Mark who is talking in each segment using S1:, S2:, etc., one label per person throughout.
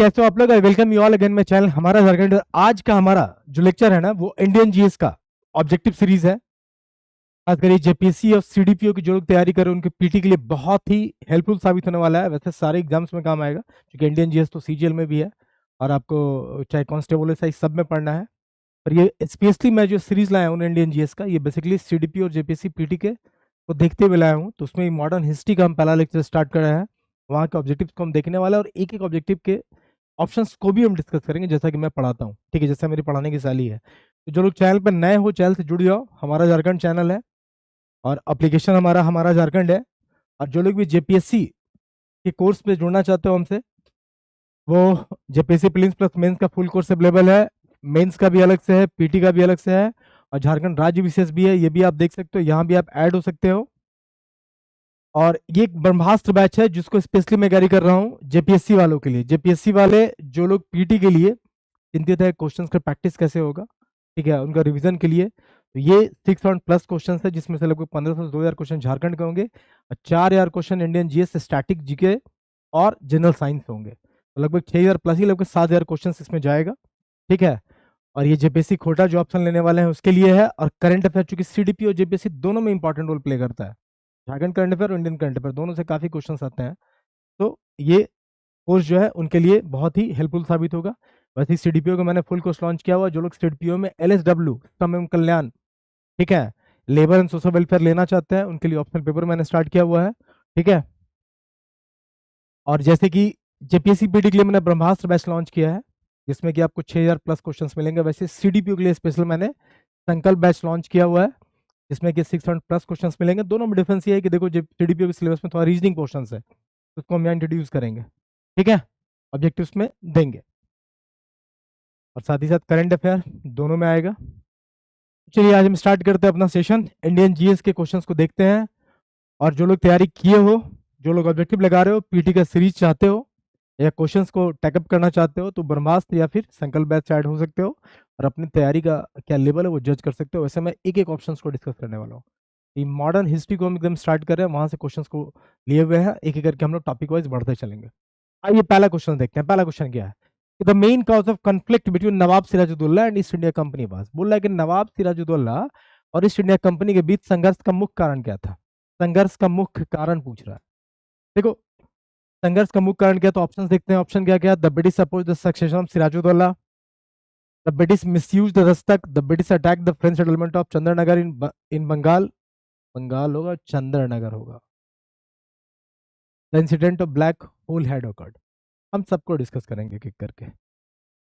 S1: कैसे हो आप लोग? I welcome you all again my channel हमारा झारखंड। आज का हमारा जो लेक्चर है ना वो इंडियन जीएस का ऑब्जेक्टिव सीरीज है। खास कर जेपीएससी और सीडीपीओ की जो लोग तैयारी कर रहे हैं उनके पीटी के लिए बहुत ही हेल्पफुल साबित होने वाला है। वैसे सारे एग्जाम्स में काम आएगा क्योंकि इंडियन जीएस तो सीजीएल में भी है और आपको चाहे कांस्टेबल हो चाहे सब में पढ़ना है। पर ये स्पेशली मैं जो सीरीज लाया हूँ इंडियन जीएस का, ये बेसिकली सीडीपी और जेपीएससी पीटी के को देखते हुए लाया हूँ। तो उसमें मॉडर्न हिस्ट्री का हम पहला लेक्चर स्टार्ट कर रहे हैं। वहाँ के ऑब्जेक्टिव्स को हम देखने वाले हैं और एक एक ऑब्जेक्टिव के ऑप्शंस को भी हम डिस्कस करेंगे जैसा कि मैं पढ़ाता हूँ। ठीक है, जैसा मेरी पढ़ाने की शैली है। तो जो लोग चैनल पर नए हो चैनल से जुड़ जाओ। हमारा झारखंड चैनल है और एप्लीकेशन हमारा हमारा झारखंड है। और जो लोग भी जेपीएससी के कोर्स पे जुड़ना चाहते हो हमसे, वो जेपीएससी प्रीलिम्स प्लस मेंस का फुल कोर्स अवेलेबल है। मेंस का भी अलग से है, पीटी का भी अलग से है और झारखंड राज्य विशेष भी है। ये भी आप देख सकते हो, यहाँ भी आप ऐड हो सकते हो। और ये एक ब्रह्मास्त्र बैच है जिसको स्पेशली मैं कैरी कर रहा हूँ जेपीएससी वालों के लिए। जेपीएससी वाले जो लोग पीटी के लिए चिंतित है क्वेश्चंस का प्रैक्टिस कैसे होगा, ठीक है, उनका रिवीजन के लिए। तो ये 600+ क्वेश्चन है जिसमें से लगभग 1500 से 2000 क्वेश्चन झारखंड के होंगे और 4000 question Indian GS static GK और जनरल साइंस होंगे। तो लगभग 6000 प्लस ही लगभग 7000 क्वेश्चन इसमें जाएगा। ठीक है, और ये जेपीएससी खोटा जो ऑप्शन लेने वाले हैं उसके लिए है। और करंट अफेयर चूंकि सीडीपी और जेपीएससी दोनों में इंपॉर्टेंट रोल प्ले करता है, झारखंड करंट अफेयर और इंडियन करंट अफेयर दोनों से काफी क्वेश्चन आते हैं। तो ये कोर्स जो है उनके लिए बहुत ही हेल्पफुल साबित होगा। वैसे सीडीपीओ को मैंने फुल कोर्स लॉन्च किया हुआ। जो लोग सीडीपीओ में एलएसडब्ल्यू श्रम एवं कल्याण, ठीक है, लेबर एंड सोशल वेलफेयर लेना चाहते हैं उनके लिए ऑप्शनल पेपर मैंने स्टार्ट किया हुआ है। ठीक है, और जैसे कि जेपीएससी पीटी के लिए मैंने ब्रह्मास्त्र बैच लॉन्च किया है जिसमें कि आपको 6000+ क्वेश्चन मिलेंगे। वैसे सीडीपीओ के लिए स्पेशल मैंने संकल्प बैच लॉन्च किया हुआ है जिसमें कि 600+ क्वेश्चन मिलेंगे। दोनों में डिफरेंस ये है कि देखो सीडीपीओ के सिलेबस में थोड़ा रीजनिंग पोर्शन है, उसको हम यहाँ इंट्रोड्यूस करेंगे। ठीक है, ऑब्जेक्टिव्स में देंगे और साथ ही साथ करंट अफेयर दोनों में आएगा। चलिए आज हम स्टार्ट करते हैं अपना सेशन। इंडियन जीएस के क्वेश्चंस को देखते हैं। और जो लोग तैयारी किए हो, जो लोग ऑब्जेक्टिव लगा रहे हो, पीटी का सीरीज चाहते हो या क्वेश्चंस को टैकअप करना चाहते हो तो ब्रह्मास्त्र या फिर संकल्प बैच से ऐड हो सकते हो और अपनी तैयारी का क्या लेवल है वो जज कर सकते हो। वैसे मैं एक एक ऑप्शन को डिस्कस करने वाला हूँ। ये मॉडर्न हिस्ट्री को हम एकदम स्टार्ट कर रहे हैं, वहां से क्वेश्चंस को लिए हुए हैं, एक एक करके हम लोग टॉपिक वाइज बढ़ते चलेंगे। आइए पहला क्वेश्चन देखते हैं। पहला क्वेश्चन क्या है? The main cause of conflict between Nawab Sirajuddaulah and East India Company was. बोल रहा है कि नवाब सिराजुद्दौला और ईस्ट इंडिया कंपनी के बीच संघर्ष का मुख्य कारण क्या था? संघर्ष का मुख्य कारण पूछ रहा है। देखो संघर्ष का मुख्य कारण क्या, तो ऑप्शंस देखते हैं। ऑप्शन क्या क्या? The British oppose the succession of Sirajuddaula, the British misuse the dastak, the British attack the French settlement of Chandernagore in Bengal, Bengal होगा, चंद्रनगर होगा, the incident of black hole had occurred. हम सबको डिस्कस करेंगे एक एक करके।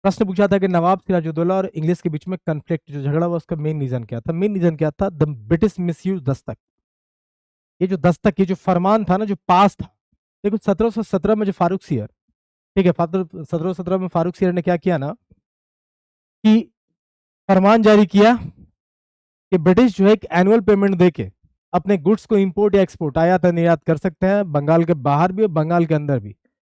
S1: प्रश्न पूछा था कि नवाब सिराजुद्दौला और इंग्लिश के बीच में कन्फ्लिक्ट जो झगड़ा हुआ उसका मेन रीजन क्या था? मेन रीजन क्या था? The British misuse Dastak. ये जो दस्तक, ये जो फरमान था ना, जो पास था, देखो 1717 में जो फारूक सियर, ठीक है, 1717 में फारूक सियर ने क्या किया ना कि फरमान जारी किया कि ब्रिटिश जो है एक एनुअल पेमेंट देके अपने गुड्स को इंपोर्ट या एक्सपोर्ट, आयात या निर्यात कर सकते हैं, बंगाल के बाहर भी और बंगाल के अंदर भी।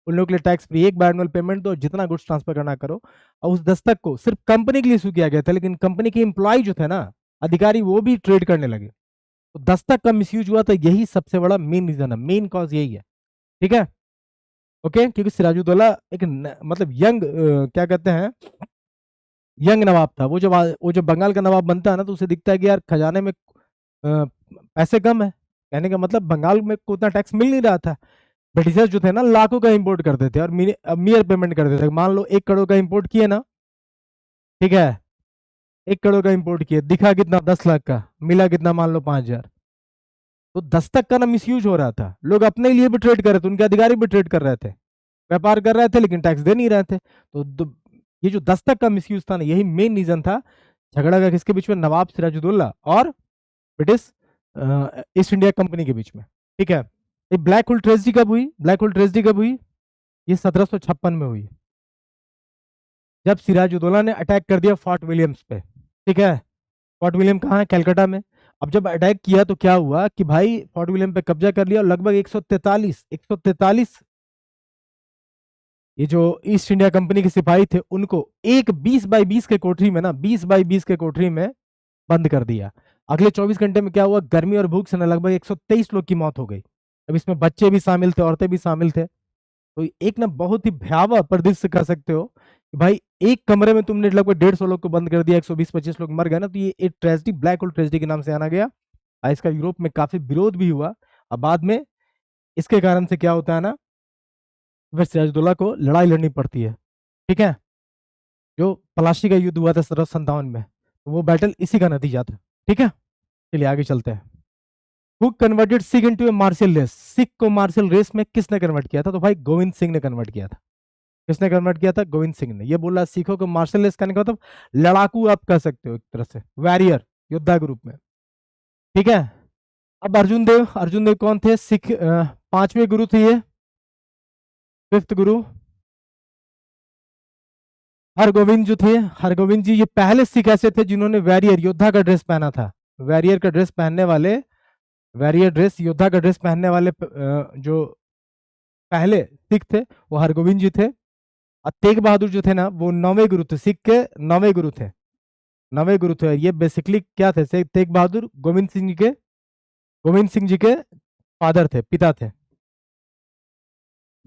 S1: उन लोगों के लिए टैक्स फ्री, एक बार एनुअल पेमेंट दो, जितना गुड्स ट्रांसफर करना करो। और उस दस्तक को सिर्फ कंपनी के लिए इशू किया गया था, लेकिन कंपनी के एम्प्लॉय जो थे ना, अधिकारी, वो भी ट्रेड करने लगे। तो दस्तक का मिसयूज हुआ था, यही सबसे बड़ा मेन रीजन है, मेन कॉज यही है। ठीक है, ओके, क्योंकि सिराजुद्दौला एक मतलब यंग, क्या कहते हैं, यंग नवाब था। वो जब बंगाल का नवाब बनता है ना तो उसे दिखता है कि यार खजाने में पैसे कम है। कहने का मतलब बंगाल में को उतना टैक्स मिल नहीं रहा था। ब्रिटिशर्स जो थे ना लाखों का इंपोर्ट करते थे और मियर पेमेंट करते थे। मान लो 1 करोड़ का इंपोर्ट किए ना, ठीक है, 1 करोड़ का इंपोर्ट किए, दिखा कितना 10 लाख का, मिला कितना, मान लो 5000। तो दस्तक का ना मिसयूज हो रहा था, लोग अपने लिए भी ट्रेड कर रहे थे, उनके अधिकारी भी ट्रेड कर रहे थे, व्यापार कर रहे थे, लेकिन टैक्स दे नहीं रहे थे। तो ये जो दस्तक का मिसयूज था ना, यही मेन रीजन था झगड़ा का किसके बीच में? नवाब सिराजुद्दौला और ब्रिटिश ईस्ट इंडिया कंपनी के बीच में। ठीक है, ये ब्लैक होल ट्रेजेडी कब हुई? ब्लैक होल ट्रेजेडी कब हुई? ये 1756 में हुई, जब सिराजुद्दौला ने अटैक कर दिया फोर्ट विलियम्स पे। ठीक है, फोर्ट विलियम कहाँ है? कलकत्ता में। अब जब अटैक किया तो क्या हुआ कि भाई फोर्ट विलियम पे कब्जा कर लिया और लगभग 143 ये जो ईस्ट इंडिया कंपनी के सिपाही थे उनको एक 20x20 के कोठरी में ना, 20x20 के कोठरी में बंद कर दिया। अगले 24 घंटे में क्या हुआ? गर्मी और भूख से ना लगभग 123 लोग की मौत हो गई। अब इसमें बच्चे भी शामिल थे, औरतें भी शामिल थे। तो एक ना बहुत ही भयावह परिदृश्य कह सकते हो कि भाई एक कमरे में तुमने लगभग 150 लोग को बंद कर दिया, 120-25 लोग मर गए ना, तो ये एक ट्रेजेडी, ब्लैक होल ट्रेजेडी के नाम से जाना गया। इसका यूरोप में काफी विरोध भी हुआ। और बाद में इसके कारण से क्या होता है ना, फिर सिराजुद्दौला को लड़ाई लड़नी पड़ती है। ठीक है, जो पलाशी का युद्ध हुआ था 1757 में, तो वो बैटल इसी का नतीजा था। ठीक है, चलिए आगे चलते हैं। Who converted Sikh into a martial race? Sikh को मार्शल रेस में किसने कन्वर्ट किया था? तो भाई गोविंद सिंह ने कन्वर्ट किया था। किसने कन्वर्ट किया था? गोविंद सिंह ने। ये बोला सिखों को मार्शल रेस करने का मतलब लड़ाकू आप कह सकते हो एक तरह से, वॉरियर, योद्धा के रूप में। ठीक है, अब अर्जुन देव कौन थे? सिख पांचवें गुरु थे ये, फिफ्थ गुरु। हरगोविंद जो थे, हरगोविंद जी ये पहले सिख ऐसे थे जिन्होंने वॉरियर, योद्धा का ड्रेस पहना था। वॉरियर का ड्रेस पहनने वाले, वॉरियर ड्रेस, योद्धा का ड्रेस पहनने वाले जो पहले सिख थे वो हरगोविंद जी थे। और तेग बहादुर जो थे ना, वो नौवें गुरु थे, सिख के नौवें गुरु थे, नौवें गुरु थे। ये बेसिकली क्या थे? तेग बहादुर गोविंद सिंह जी के फादर थे, पिता थे।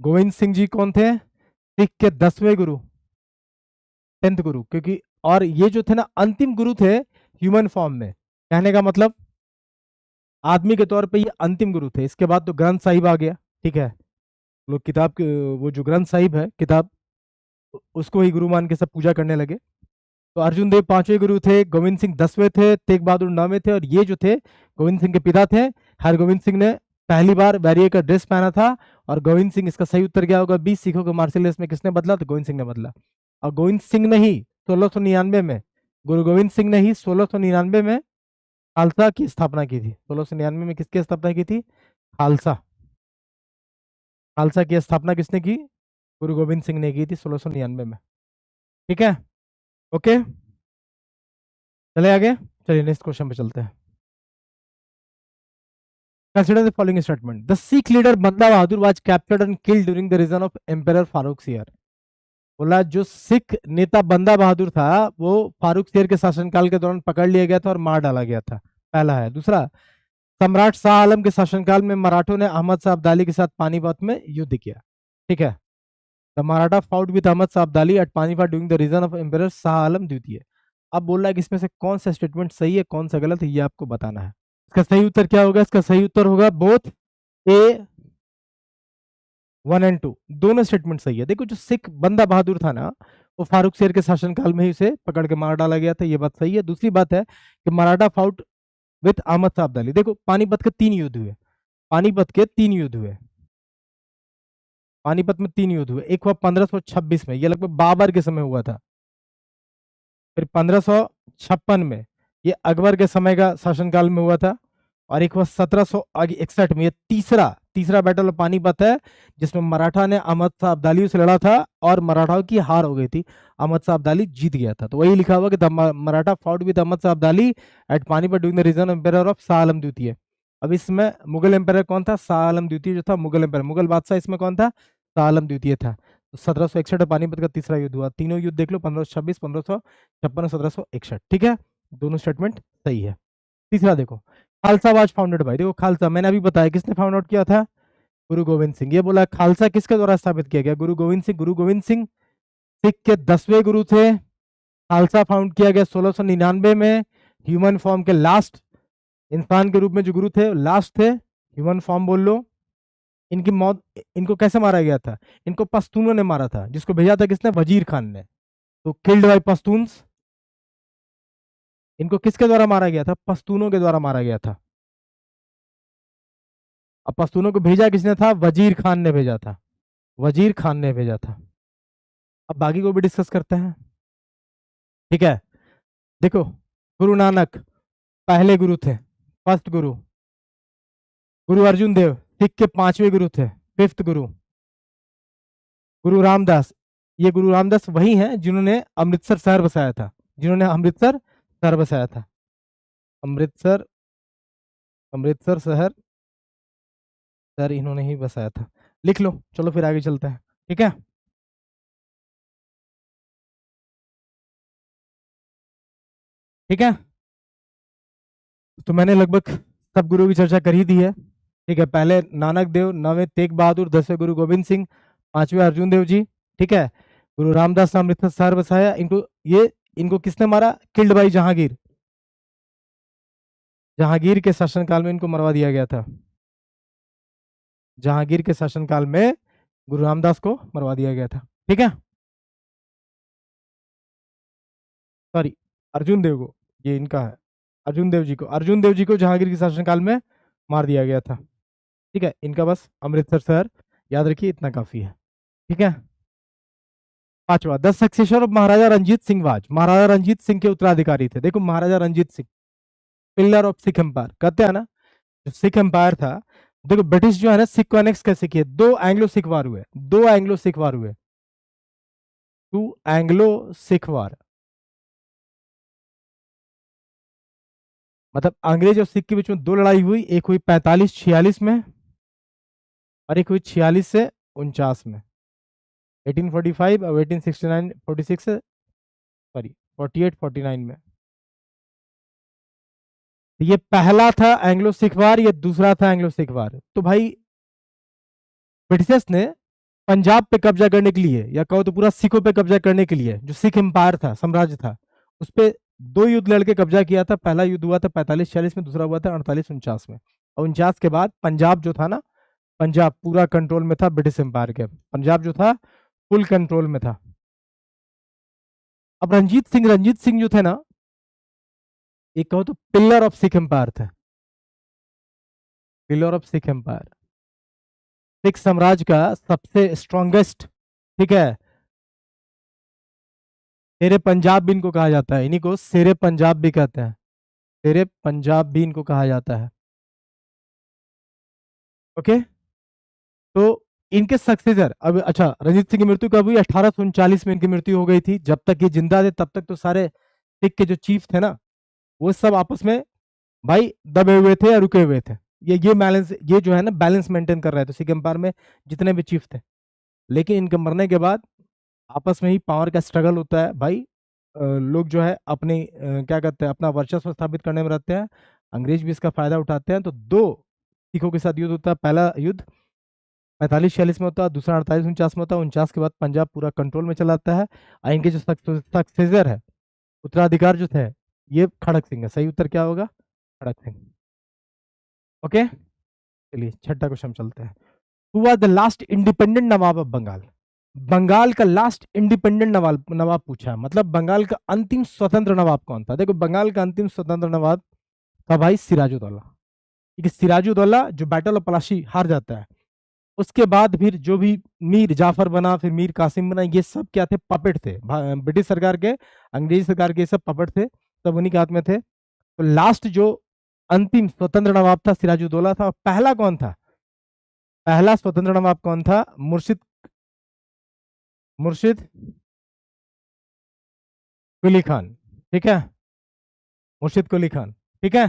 S1: गोविंद सिंह जी कौन थे? सिख के 10वें गुरु, 10th गुरु। क्योंकि और ये जो थे ना अंतिम गुरु थे ह्यूमन फॉर्म में, कहने का मतलब आदमी के तौर पे ये अंतिम गुरु थे। इसके बाद तो ग्रंथ साहिब आ गया। ठीक है, लोग किताब के, वो जो ग्रंथ साहिब है किताब, उसको ही गुरु मान के सब पूजा करने लगे। तो अर्जुन देव पांचवें गुरु थे, गोविंद सिंह 10वें थे, तेग बहादुर 9वें थे, और ये जो थे गोविंद सिंह के पिता थे। हरगोविंद सिंह ने पहली बार वैरियर का ड्रेस पहना था। और गोविंद सिंह, इसका सही उत्तर क्या होगा? 20 सिखों को मार्शल रेस में किसने बदला? तो गोविंद सिंह ने बदला। और गोविंद सिंह ने ही 1699 में, गुरु गोविंद सिंह ने ही 1699 में खालसा की स्थापना की थी। 1699 में किसकी स्थापना की थी? खालसा। खालसा की स्थापना किसने की? गुरु गोविंद सिंह ने की थी 1699 में। ठीक है, ओके, चले आगे। चलिए नेक्स्ट क्वेश्चन पे चलते हैं। Consider the following statement. The Sikh leader Banda Bahadur was captured and killed during the reign of Emperor Farooq Siyar. बोला जो सिख नेता बंदा बहादुर था वो फारूक सियर के शासनकाल के दौरान पकड़ लिया गया था और मार डाला गया था। पहला है। दूसरा, सम्राट शाह आलम के शासनकाल में मराठों ने अहमद शाह अब्दाली के साथ पानीपत में युद्ध किया। ठीक है, the Maratha fought with Ahmad Shah Abdali at Panipat during the reason of emperor Shah Alam द्वितीय। अब बोल रहा है कि इसमें से कौन सा स्टेटमेंट सही है, कौन सा गलत है, ये आपको बताना है। इसका सही उत्तर क्या होगा? इसका सही उत्तर होगा बोथ ए 1 एंड 2, दोनों स्टेटमेंट सही है। देखो जो सिख बंदा बहादुर था ना, वो फारूक शेर के शासनकाल में ही उसे पकड़ के मार डाला गया था, ये बात सही है। दूसरी बात है कि मराठा फाउट विथ अहमद शाह अब्दाली। देखो पानीपत के 3 युद्ध हुए, पानीपत के 3 युद्ध हुए, पानीपत में 3 युद्ध हुए। एक हुआ 1526 में, ये लगभग बाबर के समय हुआ था। फिर 1556 में, ये अकबर के समय का शासनकाल में हुआ था। और एक हुआ 1761 में, ये तीसरा बैटल ऑफ पानीपत है, जिसमें मराठा ने अहमद शाह अब्दाली से लड़ा था और मराठाओं की हार हो गई थी, अहमद शाह अब्दाली जीत गया था। तो वही लिखा हुआ कि Maratha fought with Ahmad Shah Abdali at Panipat during the reign empire of Shah Alam द्वितीय। अब इसमें मुगल एम्पायर कौन था? शाह आलम द्वितीय जो था मुगल एम्पायर, मुगल बादशाह इसमें कौन था? शाह आलम द्वितीय था। तो 1761 पानीपत का तीसरा युद्ध हुआ। तीनों युद्ध देख लो, 1526, 1556, 1761। ठीक है, दोनों स्टेटमेंट सही है। तीसरा देखो, खालसा वाज फाउंडेड भाई। देखो खालसा मैंने अभी बताया किसने फाउंड आउट किया था? गुरु गोविंद सिंह। ये बोला खालसा किसके द्वारा स्थापित किया गया? गुरु गोविंद सिंह। गुरु गोविंद सिंह सिख के 10वें गुरु थे। खालसा फाउंड किया गया 1699 में, ह्यूमन फॉर्म के लास्ट इंसान के रूप में जो गुरु थे लास्ट थे, ह्यूमन फॉर्म बोल लो। इनकी मौत, इनको कैसे मारा गया था? इनको पश्तूनों ने मारा था, जिसको भेजा था किसने? वजीर खान ने। तो किल्ड बाय पश्तून्स। इनको किसके द्वारा मारा गया था? पश्तूनों के द्वारा मारा गया था। अब पश्तूनों को भेजा किसने था? वजीर खान ने भेजा था, वजीर खान ने भेजा था। अब बाकी को भी डिस्कस करते हैं। ठीक है, देखो गुरु नानक पहले गुरु थे, फर्स्ट गुरु। गुरु अर्जुन देव सिख के 5वें गुरु थे, 5th गुरु। गुरु रामदास, ये गुरु रामदास वही हैं जिन्होंने अमृतसर शहर बसाया था, जिन्होंने अमृतसर शहर बसाया था। अमृतसर, अमृतसर शहर सर इन्होंने ही बसाया था। लिख लो, चलो फिर आगे चलते हैं। ठीक है, ठीक है, तो मैंने लगभग सब गुरु की चर्चा कर ही दी है। ठीक है, पहले नानक देव, 9वें तेग बहादुर, 10वें गुरु गोविंद सिंह, 5वें अर्जुन देव जी, ठीक है। गुरु रामदास ने अमृतसर शहर बसाया। इनको किसने मारा? Killed by Jahangir. जहांगीर के शासनकाल में इनको मरवा दिया गया था। जहांगीर के शासनकाल में गुरु रामदास को मरवा दिया गया था, ठीक है। सॉरी, अर्जुन देव को, ये इनका है। अर्जुन देव जी को जहांगीर के शासनकाल में मार दिया गया था, ठीक है। इनका बस अमृतसर शहर याद रखिए, इतना काफी है, ठीक है। पांचवा, the successor of Maharaja Ranjit Singh was. Maharaja Ranjit Singh के उत्तराधिकारी थे। देखो, Maharaja Ranjit Singh, pillar of Sikh empire कहते हैं ना, जो सिख एम्पायर था। देखो, ब्रिटिश जो है ना, सिख को एनेक्स कैसे किए? दो एंग्लो सिख वार हुए, टू एंग्लो सिख वार। मतलब अंग्रेज और सिख के बीच में दो लड़ाई हुई। एक हुई 45-46 में, और एक हुई 46 से 49 में। 1845 और 1869 46 से, सॉरी 48-49 में। ये पहला था एंग्लो सिख वार, ये दूसरा था एंग्लो सिख वार। तो भाई ब्रिटिशर्स ने पंजाब पे कब्जा करने के लिए, या कहो तो पूरा सिखों पे कब्जा करने के लिए, जो सिख एम्पायर था, साम्राज्य था, उस पर दो युद्ध लड़के कब्जा किया था। पहला युद्ध हुआ था 45-46 में, दूसरा हुआ था 48-49 में। और 49 के बाद पंजाब जो था ना, पंजाब पूरा कंट्रोल में था ब्रिटिश एम्पायर के। पंजाब जो था फुल कंट्रोल में था। अब रंजीत सिंह जो थे ना, एक कहो तो पिलर ऑफ सिख एम्पायर थे, pillar of Sikh empire, Sikh साम्राज्य का सबसे स्ट्रॉन्गेस्ट, ठीक है। शेरे पंजाब भी इनको कहा जाता है, इन्हीं को शेरे पंजाब भी कहते हैं, शेरे पंजाब भी इनको कहा जाता है, ओके। तो इनके सक्सेसर, अब अच्छा, रंजीत सिंह की मृत्यु कब हुई? 1839 में इनकी मृत्यु हो गई थी। जब तक ये जिंदा थे तब तक तो सारे सिख के जो चीफ थे ना, वो सब आपस में भाई दबे हुए थे या रुके हुए थे। ये बैलेंस, ये जो है ना, बैलेंस मेंटेन कर रहे थे सिख एम्पायर में जितने भी चीफ थे। लेकिन इनके मरने के बाद आपस में ही पावर का स्ट्रगल होता है भाई। लोग जो है अपनी क्या कहते हैं, अपना वर्चस्व स्थापित करने में रहते हैं। अंग्रेज भी इसका फायदा उठाते हैं। तो दो सिखों के साथ युद्ध होता है। पहला युद्ध 45-46 में होता है, दूसरा 48-49 में होता है। 49 के बाद पंजाब पूरा कंट्रोल में चला आता है। और इनके जो सक्सेसर है, उत्तराधिकार जो थे, ये खड़क सिंह है। सही उत्तर क्या होगा? खड़क सिंह, ओके। चलिए छठा क्वेश्चन चलते हैं। Who was the last independent Nawab of Bengal? Bengal का लास्ट इंडिपेंडेंट नवाब पूछा है, मतलब बंगाल का अंतिम स्वतंत्र नवाब कौन था? देखो, बंगाल का अंतिम स्वतंत्र नवाब था भाई सिराजुद्दौला। ठीक है, सिराजुद्दौला जो बैटल ऑफ पलाशी हार जाता है, उसके बाद फिर जो भी मीर जाफर बना, फिर मीर कासिम बना, ये सब क्या थे? पपेट थे ब्रिटिश सरकार के, अंग्रेज सरकार के, सब पपेट थे, सब उन्हीं के हाथ में थे। तो लास्ट जो अंतिम स्वतंत्र नवाब था सिराजुद्दौला था। पहला कौन था? पहला स्वतंत्र नवाब कौन था? मुर्शिद कुली खान, ठीक है, मुर्शिद कुली खान, ठीक है।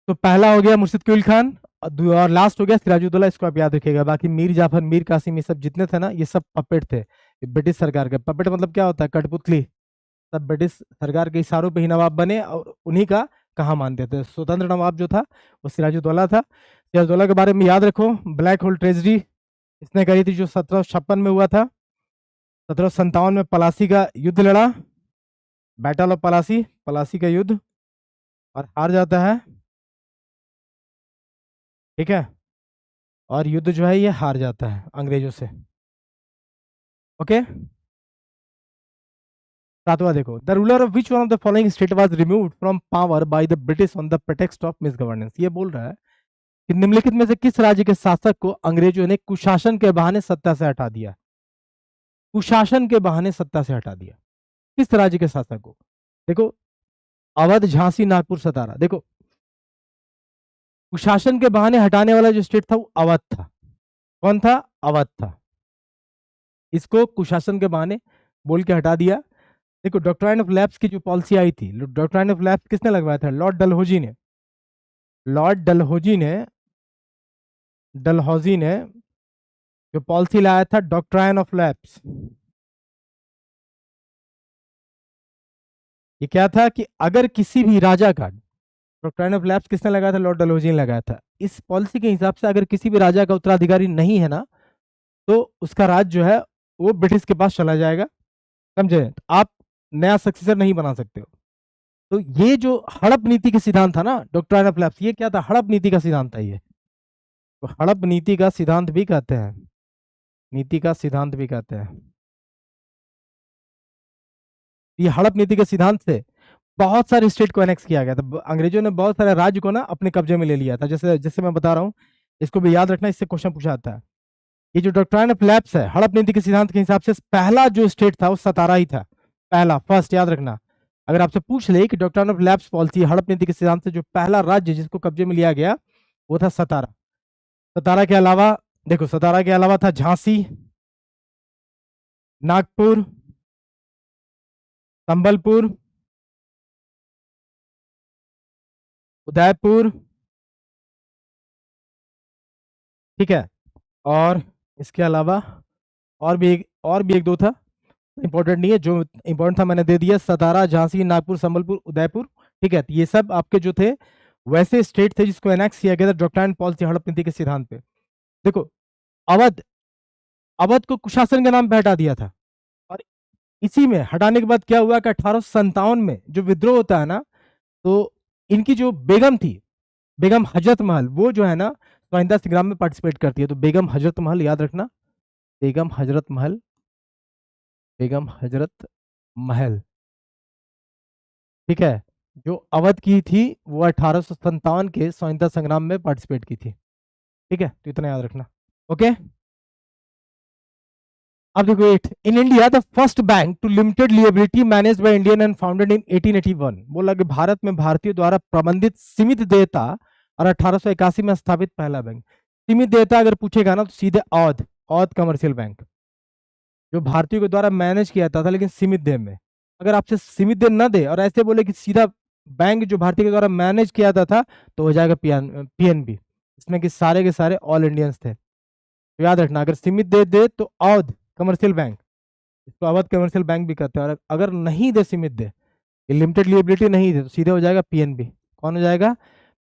S1: तो पहला हो गया मुर्शिद कुली खान, और लास्ट हो गया सिराजुद्दौला। इसको आप याद रखिएगा। बाकी मीर जाफर, मीर कासिम, ये सब जितने थे ना, ये सब पपेट थे ब्रिटिश सरकार के। पपेट मतलब क्या होता है? कठपुतली। सब ब्रिटिश सरकार के इशारों पे ही नवाब बने, और उन्हीं का कहा मानते थे। स्वतंत्र नवाब जो था वो सिराजुद्दौला था। सिराजुद्दौला के बारे में याद रखो, ब्लैक होल ट्रेजरी इसने करी थी, जो 1756 में हुआ था। 1757 में पलासी का युद्ध लड़ा, बैटल ऑफ पलासी, पलासी का युद्ध, और हार जाता है, ठीक है। और युद्ध जो है ये हार जाता है अंग्रेजों से, ओके। सातवां देखो, the ruler of which one of the following state was removed from power by the British on the pretext of misgovernance. ये बोल रहा है कि निम्नलिखित में से किस राज्य के शासक को अंग्रेजों ने कुशासन के बहाने सत्ता से हटा दिया? कुशासन के बहाने सत्ता से हटा दिया, किस राज्य के शासक को? देखो, अवध, झांसी, नागपुर, सतारा। देखो, कुशासन के बहाने हटाने वाला जो स्टेट था वो अवध था। कौन था? अवध था। इसको कुशासन के बहाने बोल के हटा दिया। देखो, डॉक्ट्राइन ऑफ लैप्स की जो पॉलिसी आई थी, डॉक्ट्राइन ऑफ लैप्स किसने लगवाया था? लॉर्ड डलहौजी ने। लॉर्ड डलहौजी ने जो पॉलिसी लाया था, डॉक्ट्राइन ऑफ लैप्स, ये क्या था कि अगर किसी भी राजा का, डॉक्ट्राइन ऑफ लैप्स किसने लगाया था? लॉर्ड डलहौजी ने लगाया था। इस पॉलिसी के हिसाब से अगर किसी भी राजा का उत्तराधिकारी नहीं है ना, तो उसका राज जो है वो ब्रिटिश के पास चला जाएगा, समझे? तो आप नया सक्सेसर नहीं बना सकते हो। तो ये जो हड़प नीति के सिद्धांत था ना, डॉक्ट्राइन ऑफ लैप्स, ये क्या था? हड़प नीति का सिद्धांत था ये। तो हड़प नीति का सिद्धांत भी कहते हैं, नीति का सिद्धांत भी कहते हैं। ये हड़प नीति के सिद्धांत से बहुत सारे स्टेट को एनेक्स किया गया था। अंग्रेजों ने बहुत सारे राज्य को ना अपने कब्जे में ले लिया था। जैसे जैसे मैं बता रहा हूँ, इसको भी याद रखना, इससे क्वेश्चन पूछा जाता है। ये जो डॉक्ट्राइन ऑफ लैप्स है, हड़प नीति के सिद्धांत के हिसाब से पहला जो स्टेट था वो सतारा ही था। पहला, फर्स्ट, याद रखना। अगर आपसे पूछ ले कि डॉक्ट्राइन ऑफ लैप्स पॉलिसी, हड़प नीति के सिद्धांत से जो पहला राज्य जिसको कब्जे में लिया गया वो था सतारा। सतारा के अलावा देखो, सतारा के अलावा था झांसी, नागपुर, संबलपुर, उदयपुर, ठीक है। और इसके अलावा और भी एक दो था, इंपॉर्टेंट नहीं है, जो इंपॉर्टेंट था मैंने दे दिया। सतारा, झांसी, नागपुर, संबलपुर, उदयपुर, ठीक है। तो ये सब आपके जो थे वैसे स्टेट थे जिसको एनेक्स किया गया था डॉक्ट्राइन पॉलिसी हड़प नीति के सिद्धांत पे। देखो, अवध, अवध को कुशासन के नाम पे हटा दिया था। और इसी में हटाने के बाद क्या हुआ कि 1857 में जो विद्रोह होता है ना, तो इनकी जो बेगम थी, बेगम हजरत महल, वो जो है ना स्वतंत्रता संग्राम में पार्टिसिपेट करती है। तो बेगम हजरत महल याद रखना, बेगम हजरत महल, बेगम हजरत महल, ठीक है, जो अवध की थी वो 1857 के स्वतंत्रता संग्राम में पार्टिसिपेट की थी, ठीक है। तो इतना याद रखना, ओके। अब देखो, in India the first bank to limited liability managed by Indian and founded in 1881। बोला कि भारत में भारतीय द्वारा प्रबंधित सीमित देयता और 1881 में स्थापित पहला बैंक। सीमित देयता अगर पूछेगा ना तो सीधे औध, औध कमर्शियल बैंक, जो भारतीयों के द्वारा मैनेज किया जाता था लेकिन सीमित देय में। अगर आपसे सीमित देय न दे और ऐसे बोले कि सीधा बैंक जो भारतीय के द्वारा मैनेज किया जाता था, तो हो जाएगा पीएनबी, इसमें कि सारे के सारे ऑल इंडियंस थे। तो याद रखना, अगर सीमित दे तो औध कमर्शियल बैंक, इसको अवध कमर्शियल बैंक भी कहते हैं। और अगर नहीं दे सीमित दे, लिमिटेड लिएबिलिटी नहीं दे, तो सीधे हो जाएगा पीएनबी। कौन हो जाएगा?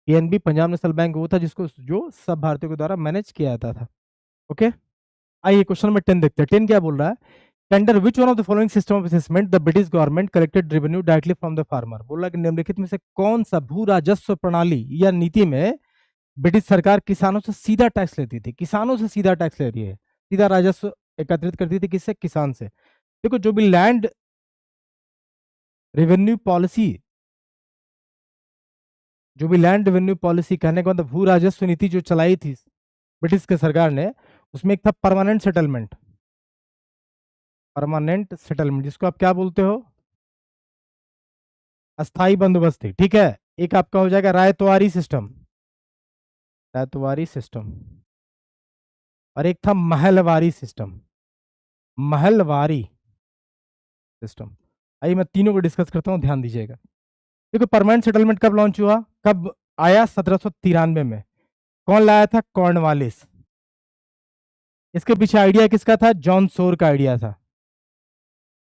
S1: पीएनबी, पंजाब नेशनल बैंक वो था जिसको जो सब भारतीयों के द्वारा मैनेज किया जाता था, ओके। आइए क्वेश्चन नंबर 10 देखते हैं। 10 क्या बोल रहा है? Under which one of the following system of assessment the British government collected revenue directly from the farmer. बोला कि निम्नलिखित में से कौन सा भू राजस्व प्रणाली या नीति में ब्रिटिश सरकार किसानों से सीधा टैक्स लेती थी? किसानों से सीधा टैक्स ले रही है, सीधा राजस्व एकत्रित करती थी, किससे? किसान से। देखो, जो भी लैंड रेवेन्यू पॉलिसी, जो भी लैंड रेवेन्यू पॉलिसी, कहने का मतलब भू राजस्व नीति जो चलाई थी ब्रिटिश के सरकार ने, उसमें एक था परमानेंट सेटलमेंट। परमानेंट सेटलमेंट जिसको आप क्या बोलते हो? अस्थाई बंदोबस्ती, ठीक है। एक आपका हो जाएगा रायतवारी सिस्टम, रायतवारी सिस्टम, और एक था महलवारी सिस्टम, महलवारी सिस्टम। आइए मैं तीनों को डिस्कस करता हूं, ध्यान दीजिएगा। देखो, परमानेंट सेटलमेंट कब लॉन्च हुआ, कब आया? 1793 में। कौन लाया था? कॉर्नवालिस। इसके पीछे आइडिया किसका था? जॉन सोर का आइडिया था,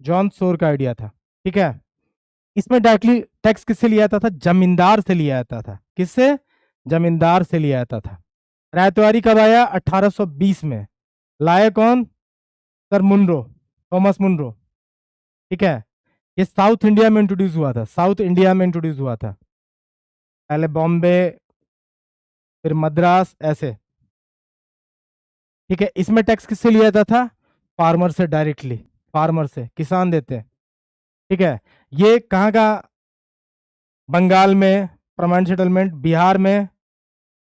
S1: जॉन सोर का आइडिया था, ठीक है। इसमें डायरेक्टली टैक्स किससे लिया जाता था? जमींदार से लिया जाता था। किससे? जमींदार से लिया जाता था। रायतवारी कब आया? 1820 में। लाए कौन? सर मुनरो, थॉमस मुनरो, ठीक है। ये साउथ इंडिया में इंट्रोड्यूस हुआ था, साउथ इंडिया में इंट्रोड्यूस हुआ था, पहले बॉम्बे, फिर मद्रास, ऐसे, ठीक है। इसमें टैक्स किससे लिया जाता था? फार्मर से, डायरेक्टली फार्मर से, किसान देते हैं, ठीक है। ये कहाँ का? बंगाल में परमानेंट सेटलमेंट, बिहार में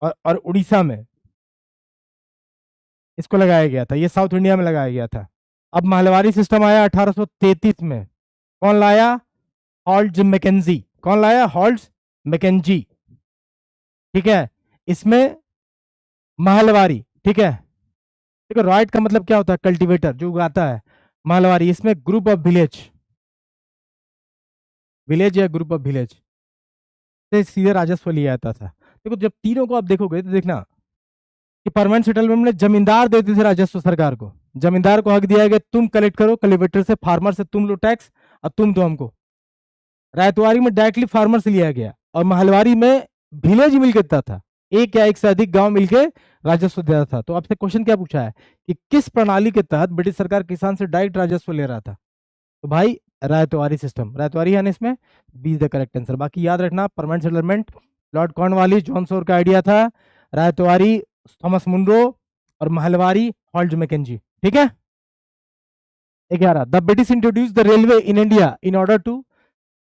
S1: और उड़ीसा में इसको लगाया गया था। ये साउथ इंडिया में लगाया गया था। अब महलवारी सिस्टम आया 1833 में। कौन लाया? Holts Mackenzie. कौन लाया? हॉल्ट्स मैकेंजी, ठीक है। इसमें महलवारी, ठीक है। देखो, राइट का मतलब क्या होता है? कल्टीवेटर, जो उगाता है। महलवारी, इसमें ग्रुप ऑफ विलेज, विलेज या ग्रुप ऑफ विलेज से सीधे राजस्व लिया जाता था। देखो, जब तीनों को आप देखोगे तो देखना कि परमानेंट सेटलमेंट में जमींदार देते थे राजस्व सरकार को। जमींदार को हक दिया गया, तुम कलेक्ट करो कल्टीवेटर से, फार्मर से तुम लो टैक्स और तुम दो हमको। रायतवारी में डायरेक्टली फार्मर से लिया गया और महलवारी में विलेज मिल देता था। एक या एक से अधिक गांव मिलके राजस्व देता था। तो आपसे क्वेश्चन क्या पूछा है कि किस प्रणाली के तहत ब्रिटिश सरकार किसान से डायरेक्ट राजस्व ले रहा था? तो भाई रायतवारी सिस्टम, रायतवारी है ना इसमें, B is the correct answer. बाकी याद रखना, permanent settlement Lord Cornwallis, John Shore का आइडिया था, रायतवारी थॉमस मुनरो, और महलवारी हॉल्ट मैकेंजी। ठीक है। 11, the British introduce the railway in India in order to,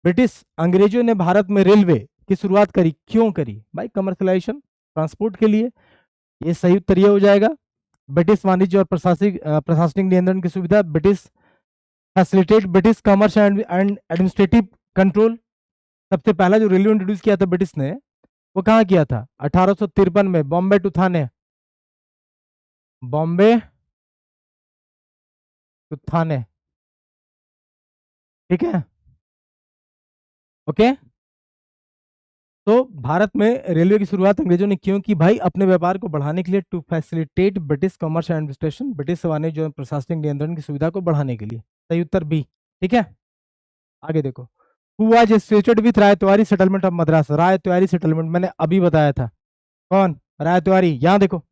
S1: British अंग्रेजों ने भारत में रेलवे की शुरुआत करी, क्यों करी? भाई कमर्शलाइजेशन, ट्रांसपोर्ट के लिए। ये सही उत्तर ये हो जाएगा। ब्रिटिश वाणिज्य और प्रशासनिक नियंत्रण की सुविधा, British facilitate British commerce and administrative control. सबसे पहला जो रेलवे इंट्रोड्यूस किया था ब्रिटिश ने, वो कहाँ किया था? 1853 में, बॉम्बे टू थाने, बॉम्बे टू थाने। ठीक है, ओके। तो भारत में रेलवे की शुरुआत अंग्रेजों ने क्यों की? भाई अपने व्यापार को बढ़ाने के लिए, to facilitate British commerce and administration, British वाणिज्य और प्रशासनिक नियंत्रण की सुविधा को बढ़ाने के लिए। सही उत्तर बी। ठीक है, आगे देखो। Who was associated with ryotwari settlement of Madras? Ryotwari settlement मैंने अभी बताया था। कौन? रायतवारी। यहां देखो,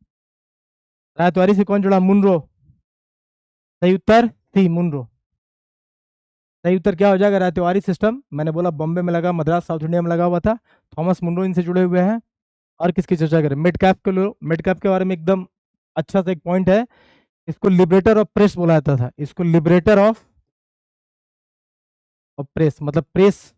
S1: रायतवारी से कौन जुड़ा? मुनरो। सही उत्तर सी, मुनरो। सही उत्तर क्या हो जाएगा? रायतवारी सिस्टम। मैंने बोला बॉम्बे में लगा, मद्रास साउथ इंडिया में लगा हुआ था, थॉमस मुनरो इनसे जुड़े हुए हैं। और किसकी चर्चा करें? मिड कैप के लो, मिड कैप के बारे में एकदम अच्छा सा एक पॉइंट है, इसको लिबरेटर ऑफ प्रेस बोला जाता था। इसको लिबरेटर ऑफ प्रेस, मतलब press,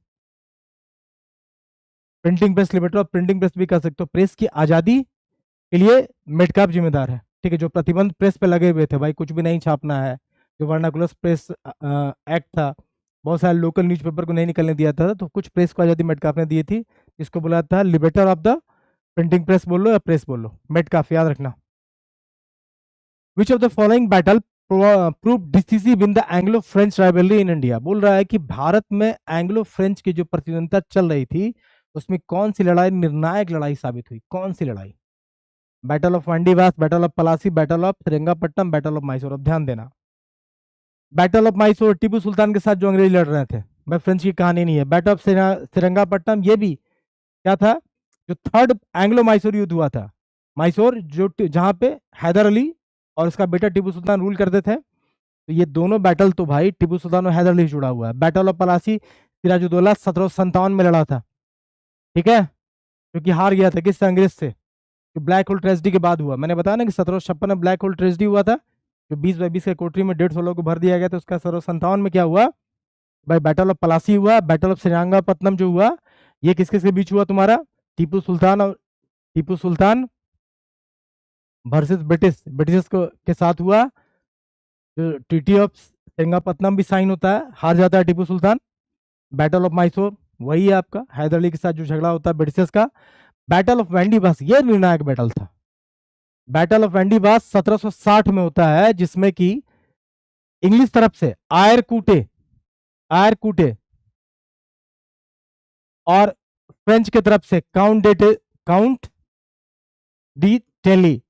S1: printing press, liberator of printing press भी कह सकते हो। प्रेस की आजादी के लिए मिड कैप जिम्मेदार है। ठीक है, जो प्रतिबंध प्रेस पे लगे हुए थे, भाई कुछ भी नहीं छापना है, जो वर्नाकुलर प्रेस एक्ट था, बहुत सारे लोकल न्यूज़पेपर को नहीं निकलने दिया था, तो कुछ प्रेस को आजादी मेटकाफ ने दी थी। इसको बोला था liberator of the printing press बोल लो या प्रेस बोल लो, मेटकाफ याद रखना। विच of the following battle prove decisive in the Anglo French rivalry in India? बोल रहा है कि भारत में एंग्लो फ्रेंच की जो प्रतिद्वंदता चल रही थी, उसमें कौन सी लड़ाई निर्णायक लड़ाई साबित हुई? कौन सी लड़ाई? Battle of Wandiwash, battle of Plassey, battle of Srirangapatnam, battle of Mysore. अब ध्यान देना, बैटल ऑफ मैसूर टीपू सुल्तान के साथ जो अंग्रेज लड़ रहे थे, भाई फ्रेंच की कहानी नहीं है। बैटल ऑफ श्रीरंगापट्टम ये भी क्या था? जो थर्ड एंग्लो मैसूर युद्ध हुआ था, मैसूर जो जहां पे हैदर अली और उसका बेटा टीपू सुल्तान रूल करते थे, तो ये दोनों बैटल तो भाई टीपू सुल्तान और हैदर अली जुड़ा हुआ है। बैटल ऑफ पलासी सिराजुद्दौला 1757 में लड़ा था, ठीक है, क्योंकि हार गया था किससे? अंग्रेज से, जो ब्लैक होल ट्रेजेडी के बाद हुआ। मैंने बताया ना कि 1756 में ब्लैक होल ट्रेजेडी हुआ था, जो 20/20 के कोठरी में 150 लोगों को भर दिया गया था। उसका 1757 में क्या हुआ भाई? बैटल ऑफ पलासी हुआ। बैटल ऑफ श्रीरंगापट्टनम जो हुआ, ये किसके के बीच हुआ तुम्हारा? टीपू सुल्तान और Tipu Sultan versus British, British को के साथ हुआ। जो ट्रीटी ऑफ श्रीरंगापट्टनम भी साइन होता है, हार जाता है टीपू सुल्तान। बैटल ऑफ मैसूर वही है आपका, हैदर अली के साथ जो झगड़ा होता है ब्रिटिश का। बैटल ऑफ वेंडीबास ये निर्णायक बैटल था। बैटल ऑफ वेंडीबास 1760 में होता है, जिसमें कि इंग्लिश तरफ से आयर कूटे और फ्रेंच की तरफ से काउंट डी टेली,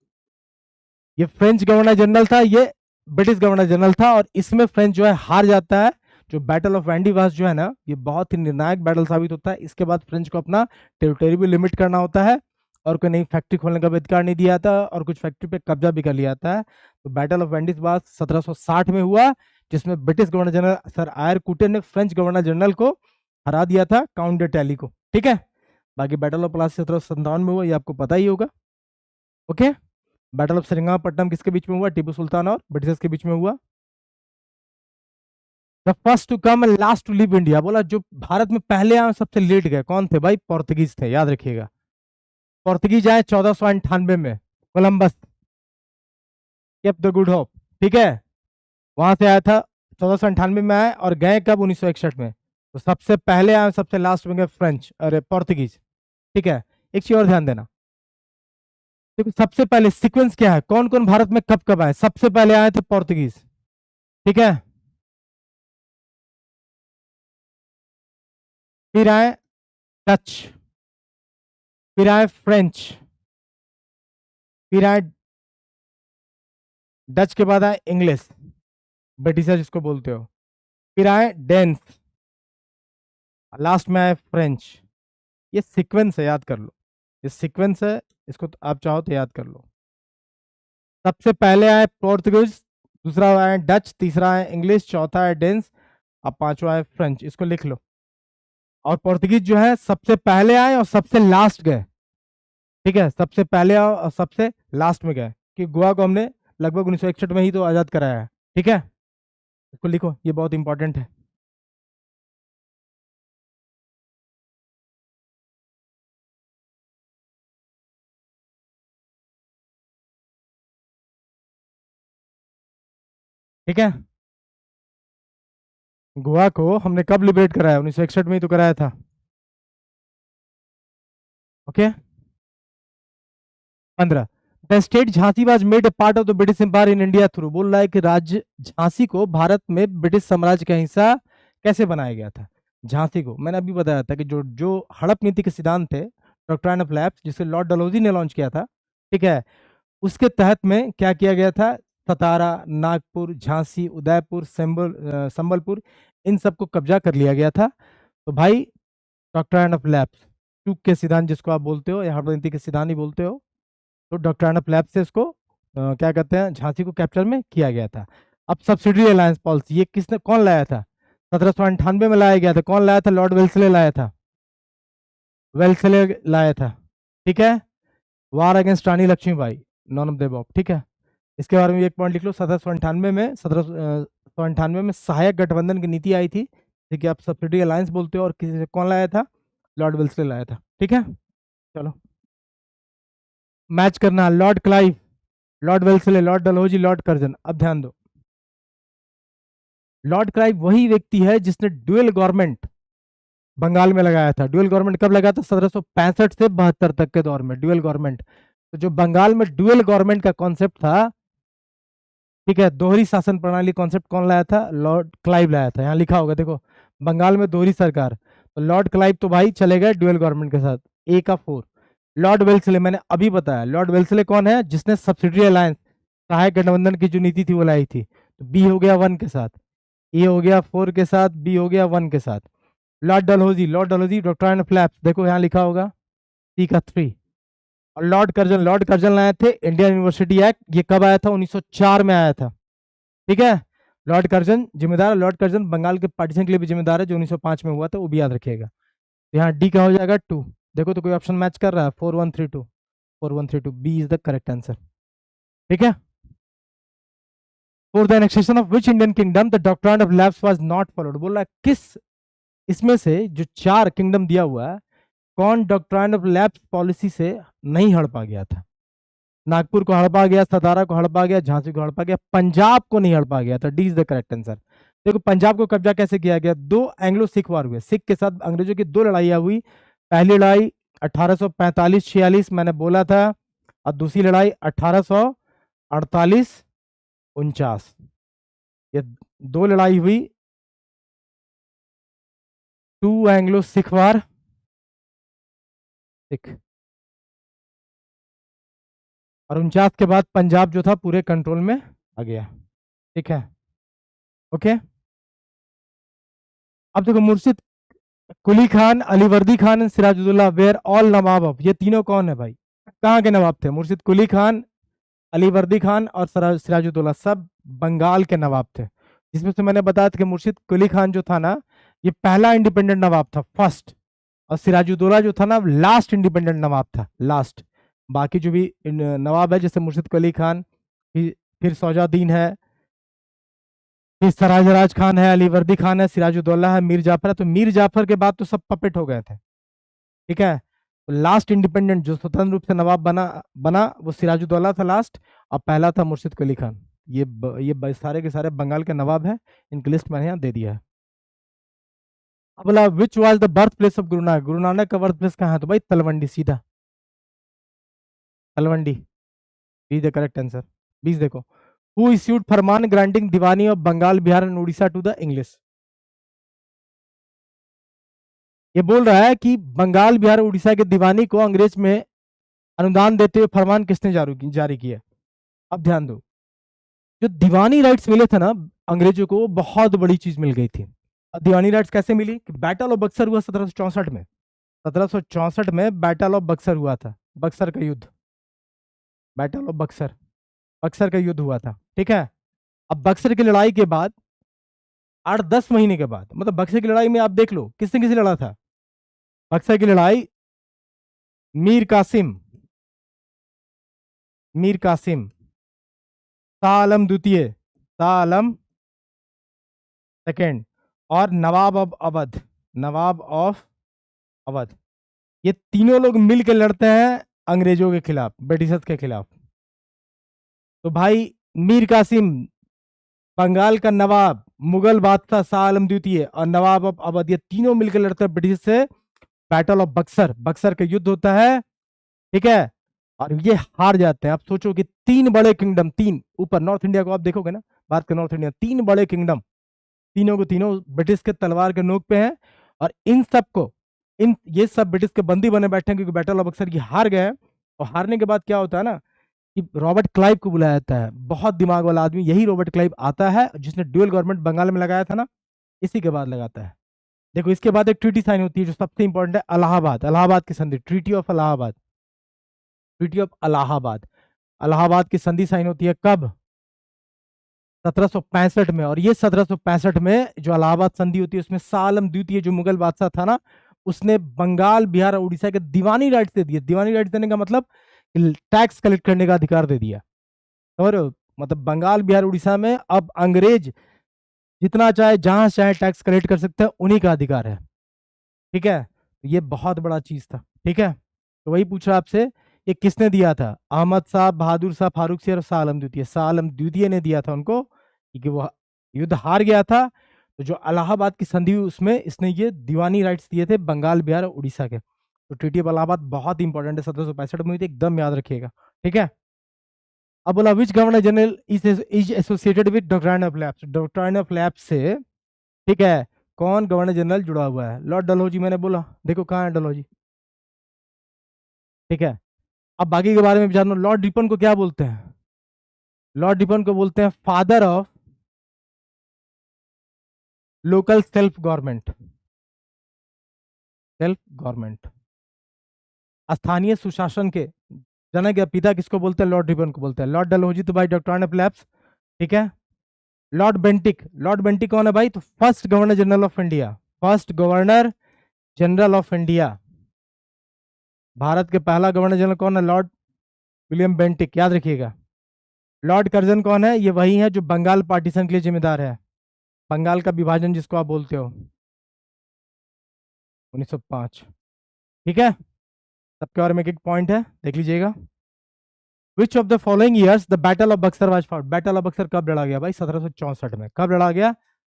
S1: ये फ्रेंच गवर्नर जनरल था, ये ब्रिटिश गवर्नर जनरल था, और इसमें फ्रेंच जो है हार जाता है। जो बैटल ऑफ वेंडीबास जो है ना, ये बहुत ही निर्णायक बैटल साबित होता है। इसके बाद फ्रेंच को अपना टेरिटरी भी लिमिट करना होता है, और कोई नई फैक्ट्री खोलने का भी अधिकार नहीं दिया था, और कुछ फैक्ट्री पे कब्जा भी कर लिया था। तो बैटल ऑफ वेंडीबास 1760 में हुआ, जिसमें ब्रिटिश गवर्नर जनरल सर आयर कूटे ने फ्रेंच गवर्नर जनरल को हरा दिया था, काउंट डे टैली को। ठीक है, बाकी बैटल ऑफ प्लासी 1757 में हुआ, ये आपको पता ही होगा। ओके, बैटल ऑफ श्रीरंगापट्टनम किसके बीच में हुआ? टीपू सुल्तान और ब्रिटिश के बीच में हुआ। The first to come and last to leave India, बोला जो भारत में पहले आए सबसे लेट गए कौन थे? भाई पोर्तुगीज थे, याद रखिएगा। पोर्तुगीज आए 1498 में, Columbus, Cape the Good Hope, ठीक है, वहां से आया था 1498 में आए, और गए कब? 1961 में। तो सबसे पहले आए, सबसे लास्ट में गए फ्रेंच, अरे पोर्तुगीज। ठीक है, एक चीज और ध्यान देना, तो सबसे पहले सीक्वेंस क्या है, कौन कौन भारत में कब कब आए? सबसे पहले आए थे पोर्तुगीज, ठीक है, फिर आए डच, फिर आए फ्रेंच, फिर आए डच के बाद आए इंग्लिश, ब्रिटिशर जिसको बोलते हो, फिर आए डेन्स, लास्ट में आए फ्रेंच। ये सीक्वेंस है, याद कर लो। ये सीक्वेंस है, इसको तो आप चाहो तो याद कर लो। सबसे पहले आए पोर्तुगीज, दूसरा आया डच, तीसरा है इंग्लिश, चौथा है डेंस, अब पांचवा है फ्रेंच। इसको लिख लो। और पोर्तुगीज जो है सबसे पहले आए और सबसे लास्ट गए। ठीक है, सबसे पहले आओ और सबसे लास्ट में गए, कि गोवा को हमने लगभग 1961 में ही तो आजाद कराया है। ठीक है, इसको लिखो, ये बहुत इंपॉर्टेंट है। ठीक है, गोवा को हमने कब लिबरेट कराया? 1961 में ही तो कराया था। Okay, 15। The state Jhansi was made a part of the British empire in India through, बोल रहा है कि राज्य झांसी को भारत में ब्रिटिश साम्राज्य का हिस्सा कैसे बनाया गया था? झांसी को मैंने अभी बताया था कि जो जो हड़प नीति के सिद्धांत थे, डॉक्ट्राइन ऑफ लैप्स, जिसे लॉर्ड डलहौजी ने लॉन्च किया था, ठीक है, उसके तहत में क्या किया गया था? सतारा, नागपुर, झांसी, उदयपुर, संबलपुर, इन सबको कब्जा कर लिया गया था। तो भाई, डॉक्ट्राइन ऑफ लैप्स, चूक के सिद्धांत जिसको आप बोलते हो, या हड़प नीति के सिद्धांत ही बोलते हो, तो डॉक्ट्राइन ऑफ लैप्स से इसको क्या कहते हैं, झांसी को कैप्चर में किया गया था। अब सब्सिडी अलायंस पॉलिसी, ये किसने, कौन लाया था? 1798 में लाया गया था। कौन लाया था? लॉर्ड वेल्सले लाया था। वेल्सले लाया था। ठीक है, war against Rani Laxmibai, none of the above. ठीक है, इसके बारे में एक पॉइंट लिख लो। 1798 में सहायक गठबंधन की नीति आई थी, ठीक है, आप सब्सिडी अलायंस बोलते हो, और किसी से कौन लाया था? लॉर्ड वेल्सले लाया था। ठीक है, चलो मैच करना। Lord Clive, Lord Wellesley, Lord Dalhousie, Lord Curzon. अब ध्यान दो, लॉर्ड क्लाइव वही व्यक्ति है जिसने ड्यूअल गवर्नमेंट बंगाल में लगाया था। ड्यूअल गवर्नमेंट कब लगा था? 1765 से 72 तक के दौर में ड्यूअल गवर्नमेंट। तो जो बंगाल में ड्यूअल गवर्नमेंट का कॉन्सेप्ट था, ठीक है, दोहरी शासन प्रणाली कॉन्सेप्ट कौन लाया था? लॉर्ड क्लाइव लाया था। यहाँ लिखा होगा, देखो, बंगाल में दोहरी सरकार, तो लॉर्ड क्लाइव तो भाई चले गए ड्यूअल गवर्नमेंट के साथ। ए का 4। लॉर्ड वेल्सले मैंने अभी बताया। लॉर्ड वेल्सले कौन है? जिसने सब्सिडी अलायंस, सहायक गठबंधन की जो नीति थी वो लाई थी। तो बी हो गया 1 के साथ, ए हो गया 4 के साथ, बी हो गया 1 के साथ। Lord Dalhousie, Lord Dalhousie doctrine of lapse, देखो यहाँ लिखा होगा, सी का 3। और लॉर्ड कर्जन, लॉर्ड कर्जन लाए थे इंडियन यूनिवर्सिटी एक्ट। ये कब आया था? 1904 में आया था। ठीक है, लॉर्ड कर्जन जिम्मेदार, लॉर्ड कर्जन बंगाल के पार्टीशन के लिए भी जिम्मेदार है, जो 1905 में हुआ था, वो भी याद रखिएगा। तो यहाँ डी का हो जाएगा 2। देखो तो कोई ऑप्शन मैच कर रहा है? 4132, 4132, B is the correct answer. ठीक है, for the annexation of which Indian kingdom the doctrine of lapse was not followed, बोल रहा है किस इसमें से जो 4 किंगडम दिया हुआ है, कौन डॉक्ट्राइन ऑफ लैप्स पॉलिसी से नहीं हड़पा गया था? नागपुर को हड़पा गया, सतारा को हड़पा गया, झांसी को हड़पा गया, पंजाब को नहीं हड़पा गया था। D is the correct answer. देखो, पंजाब को कब्जा कैसे किया गया? 2 एंग्लो सिख वार हुए, सिख के साथ अंग्रेजों की 2 लड़ाइयां हुई। पहली लड़ाई 1845-46 मैंने बोला था, और दूसरी लड़ाई 1848-49, ये 2 लड़ाई हुई, 2 एंग्लो सिख वार। सिख, और 49 के बाद पंजाब जो था पूरे कंट्रोल में आ गया। ठीक है, ओके। अब देखो, Murshid Quli Khan, Alivardi Khan, Sirajuddaula, were all nawab of, ये तीनों कौन है भाई? कहाँ के नवाब थे? मुर्शिद कुली खान, अलीवर्दी खान और सिराजुद्दौला, सब बंगाल के नवाब थे। जिसमें से मैंने बताया था कि मुर्शिद कुली खान जो था ना, ये पहला इंडिपेंडेंट नवाब था, फर्स्ट। और सिराजुद्दौला जो था ना, लास्ट इंडिपेंडेंट नवाब था, लास्ट। बाकी जो भी नवाब है, जैसे मुर्शिद कुली खान, फिर सौजादीन है, फिर सराजराज खान है, अलीवर्दी खान है, सिराजुद्दौला है, मीर जाफर है। तो मीर जाफर के बाद तो सब पपेट हो गए थे। ठीक है, तो लास्ट इंडिपेंडेंट जो स्वतंत्र रूप से नवाब बना बना वो सिराजुद्दौला था लास्ट, और पहला था मुर्शिद कुली खान। ये सारे के सारे बंगाल के नवाब हैं, इनकी लिस्ट मैंने यहाँ दे दिया है। अब बोला which was the birth place of Guru Nanak, Guru Nanak का बर्थ प्लेस कहाँ है? तो भाई तलवंडी, सीधा Talwandi, is the correct answer. 20 देखो, who issued farman granting diwani of Bengal, Bihar and Orissa to the English. ये बोल रहा है कि बंगाल, बिहार, उड़ीसा के दीवानी को अंग्रेज में अनुदान देते हुए फरमान किसने जारी किया? अब ध्यान दो, जो दीवानी राइट्स मिले थे ना अंग्रेजों को, वो बहुत बड़ी चीज मिल गई थी। अब दीवानी राइट्स कैसे मिली? कि बैटल ऑफ बक्सर हुआ 1764 में, 1764 में बैटल ऑफ बक्सर हुआ था, बक्सर का युद्ध, बैटल ऑफ बक्सर, बक्सर का युद्ध हुआ था, ठीक है। अब बक्सर की लड़ाई के बाद 8-10 महीने के बाद, मतलब बक्सर की लड़ाई में आप देख लो किसने किसने लड़ा था। बक्सर की लड़ाई मीर कासिम, मीर कासिम, शाह आलम द्वितीय, शाह आलम सेकेंड, और नवाब ऑफ अवध, नवाब ऑफ अवध। ये तीनों लोग मिलकर लड़ते हैं अंग्रेजों के खिलाफ, ब्रिटिशर्स के खिलाफ। तो भाई मीर कासिम, बंगाल का नवाब, मुगल बादशाह शाह आलम द्वितीय और नवाब ऑफ अवध, ये तीनों मिलकर लड़ते हैं ब्रिटिश से। बैटल ऑफ बक्सर, बक्सर का युद्ध होता है, ठीक है। और ये हार जाते हैं। आप सोचो कि तीन बड़े किंगडम, तीन ऊपर नॉर्थ इंडिया को आप देखोगे ना, बात कर नॉर्थ इंडिया, तीन बड़े किंगडम, तीनों को तीनों ब्रिटिश के तलवार के नोक पे हैं। और इन सबको, इन ये सब ब्रिटिश के बंदी बने बैठे हैं क्योंकि बैटल ऑफ बक्सर की हार गए हैं। और हारने के बाद क्या होता है ना कि रॉबर्ट क्लाइव को बुलाया जाता है, बहुत दिमाग वाला आदमी, यही रॉबर्ट क्लाइव आता है जिसने ड्यूअल गवर्नमेंट बंगाल में लगाया था ना, इसी के बाद लगाता है। देखो इसके बाद एक ट्रीटी साइन होती है जो सबसे इंपॉर्टेंट है, इलाहाबाद, इलाहाबाद की संधि, treaty of Allahabad, treaty of Allahabad, Allahabad की संधि साइन होती है कब? 1765 में। और ये 1765 में जो इलाहाबाद संधि होती है उसमें शाह आलम द्वितीय जो मुगल बादशाह था ना, उसने बंगाल, बिहार और उड़ीसा के दीवानी राइट्स दे दिए। दीवानी राइट्स देने का मतलब टैक्स कलेक्ट करने का अधिकार दे दिया। और मतलब बंगाल, बिहार, उड़ीसा में अब अंग्रेज जितना चाहे जहां चाहे टैक्स कलेक्ट कर सकते हैं, उन्हीं का अधिकार है, ठीक है। ये बहुत बड़ा चीज था, ठीक है। तो वही पूछ रहा आपसे, ये किसने दिया था? अहमद साहब, बहादुर साहब, फारूक सिंह और शाह आलम द्वितीय। शाह आलम द्वितीय ने दिया था उनको, क्योंकि वो युद्ध हार गया था। तो जो इलाहाबाद की संधि हुई उसमें इसने ये दीवानी राइट्स दिए थे बंगाल, बिहार और उड़ीसा के। तो ट्रीटी ऑफ इलाहाबाद बहुत इंपॉर्टेंट है, 1765 में हुई थी, एकदम याद रखिएगा, ठीक है। अब बोला which governor general is associated with doctrine of lapse, doctrine of lapse से, ठीक है, कौन गवर्नर जनरल जुड़ा हुआ है? लॉर्ड डलहौजी, मैंने बोला, देखो कहाँ है डलहौजी, ठीक है। अब बाकी के बारे में जानना, लॉर्ड रिपन को क्या बोलते हैं? लॉर्ड रिपन को बोलते हैं father of local self government, self government, स्थानीय सुशासन के जनक या पिता किसको बोलते हैं? लॉर्ड रिपन को बोलते हैं। लॉर्ड डलहौजी तो भाई डॉक्ट्राइन ऑफ लैप्स, ठीक है। लॉर्ड बेंटिक, लॉर्ड बेंटिक कौन है भाई? तो first governor general of India, first governor general of India, Bharat के पहला गवर्नर जनरल कौन है? लॉर्ड विलियम बेंटिक, याद रखिएगा। लॉर्ड कर्जन कौन है? ये वही है जो बंगाल पार्टीशन के लिए जिम्मेदार है, बंगाल का विभाजन जिसको आप बोलते हो, 1905, ठीक है। सबके बारे में एक एक पॉइंट है, देख लीजिएगा। विच of the following years the battle of Buxar was fought? Battle of Buxar कब लड़ा गया भाई? 1764 में। कब लड़ा गया?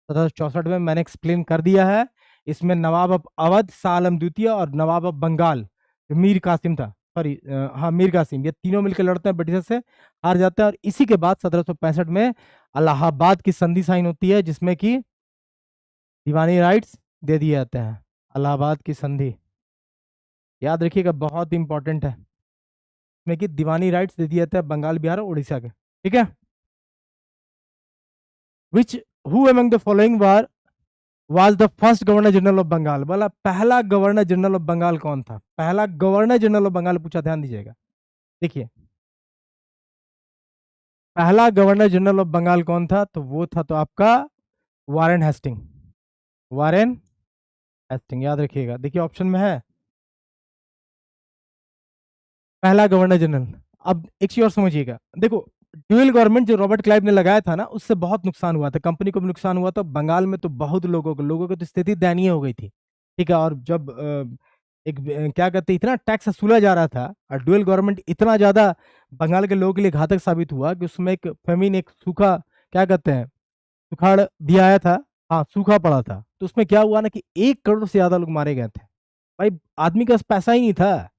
S1: 1764 में। मैंने एक्सप्लेन कर दिया है। इसमें नवाब ऑफ अवध, शाह आलम द्वितीय और नवाब ऑफ बंगाल मीर कासिम था, सॉरी, हाँ मीर कासिम, ये तीनों मिलकर लड़ते हैं ब्रिटिश से, हार जाते हैं। और इसी के बाद 1765 में इलाहाबाद की संधि साइन होती है जिसमें कि दीवानी राइट्स दे दिए जाते हैं। इलाहाबाद की संधि याद रखिएगा, बहुत इंपॉर्टेंट है, इसमें कि दीवानी राइट्स दे दिए जाते हैं बंगाल, बिहार और उड़ीसा के, ठीक है। Which who among the following was the first governor general of Bengal? बोला पहला गवर्नर जनरल ऑफ बंगाल कौन था? पहला गवर्नर जनरल ऑफ बंगाल पूछा, ध्यान दीजिएगा। देखिए पहला गवर्नर जनरल ऑफ बंगाल कौन था? तो वो था तो आपका वारेन हेस्टिंग, वारेन हेस्टिंग, याद रखिएगा। देखिए ऑप्शन में है पहला गवर्नर जनरल। अब एक चीज और समझिएगा, देखो ड्यूअल गवर्नमेंट जो रॉबर्ट क्लाइव ने लगाया था ना, उससे बहुत नुकसान हुआ था, कंपनी को भी नुकसान हुआ था, बंगाल में तो बहुत लोगों की तो स्थिति दयनीय हो गई थी, ठीक है। और जब क्या कहते हैं, इतना टैक्स वसूला जा रहा था और ड्यूअल गवर्नमेंट इतना ज्यादा बंगाल के लोगों के लिए घातक साबित हुआ कि उसमें एक फेमिन, एक सूखा, क्या कहते हैं, सुखाड़ भी आया था, हाँ सूखा पड़ा था। तो उसमें क्या हुआ ना कि 1 करोड़ से ज्यादा लोग मारे गए थे। भाई आदमी के पास पैसा ही नहीं था,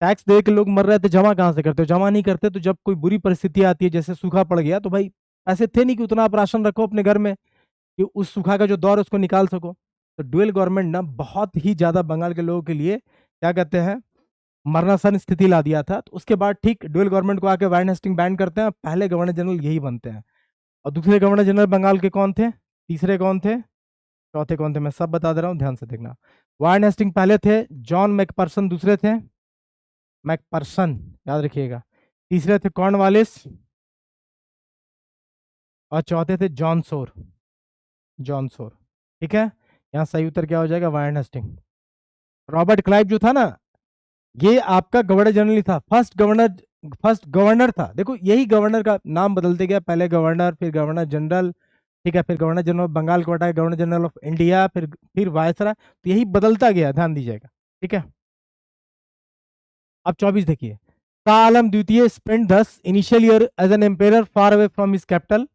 S1: टैक्स दे के लोग मर रहे थे, जमा कहां से करते हो? जमा नहीं करते। तो जब कोई बुरी परिस्थिति आती है, जैसे सूखा पड़ गया, तो भाई ऐसे थे नहीं कि उतना आप राशन रखो अपने घर में कि उस सूखा का जो दौर है उसको निकाल सको। तो ड्यूअल गवर्नमेंट ना बहुत ही ज्यादा बंगाल के लोगों के लिए, क्या कहते हैं, मरनासन स्थिति ला दिया था। तो उसके बाद ठीक ड्यूअल गवर्नमेंट को आके वारेन हेस्टिंग बैन करते हैं, पहले गवर्नर जनरल यही बनते हैं। और दूसरे गवर्नर जनरल बंगाल के कौन थे? तीसरे कौन थे? चौथे कौन थे मैं सब बता दे रहा हूँ, ध्यान से देखना। वारेन हेस्टिंग पहले थे, जॉन मैकपर्सन दूसरे थे, मैकपर्सन याद रखिएगा, तीसरे थे कॉर्नवालिस, और चौथे थे जॉन सोर, जॉन सोर। ठीक है, यहाँ सही उत्तर क्या हो जाएगा, वारेन हेस्टिंग। रॉबर्ट क्लाइव जो था ना, ये आपका गवर्नर जनरल था, फर्स्ट गवर्नर था। देखो यही गवर्नर का नाम बदलते गया, पहले गवर्नर, फिर गवर्नर जनरल, ठीक है, फिर गवर्नर जनरल ऑफ बंगाल को हटाया, गवर्नर जनरल ऑफ इंडिया, फिर वायसराय, तो यही बदलता गया, ध्यान दीजिएगा। ठीक है, अब 24 देखिए। शाह आलम द्वितीय spend this initial year as an emperor far away from his capital,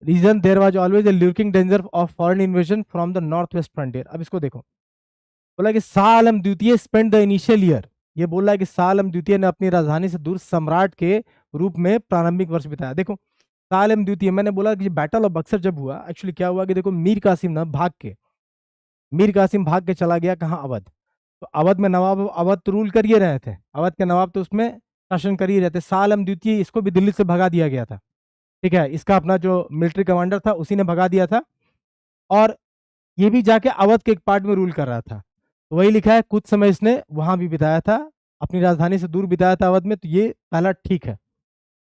S1: reason there was always a looking danger of foreign invasion from the north west frontier. अब इसको देखो, बोला कि शाह आलम द्वितीय स्पेंड द इनिशियल ईयर, ये बोल रहा है कि शाह आलम द्वितीय ने अपनी राजधानी से दूर सम्राट के रूप में प्रारंभिक वर्ष बिताया। देखो शाह आलम द्वितीय, मैंने बोला कि बैटल ऑफ बक्सर जब हुआ, एक्चुअली क्या हुआ कि देखो मीर कासिम भाग के चला गया कहाँ, अवध। तो अवध में नवाब अवध तो रूल कर ही रहे थे, अवध के नवाब तो उसमें शासन कर ही रहे थे। शाह आलम द्वितीय इसको भी दिल्ली से भगा दिया गया था, ठीक है, इसका अपना जो मिलिट्री कमांडर था उसी ने भगा दिया था, और ये भी जाके अवध के एक पार्ट में रूल कर रहा था। तो वही लिखा है, कुछ समय इसने वहां भी बिताया था, अपनी राजधानी से दूर बिताया था अवध में, तो ये पहला ठीक है,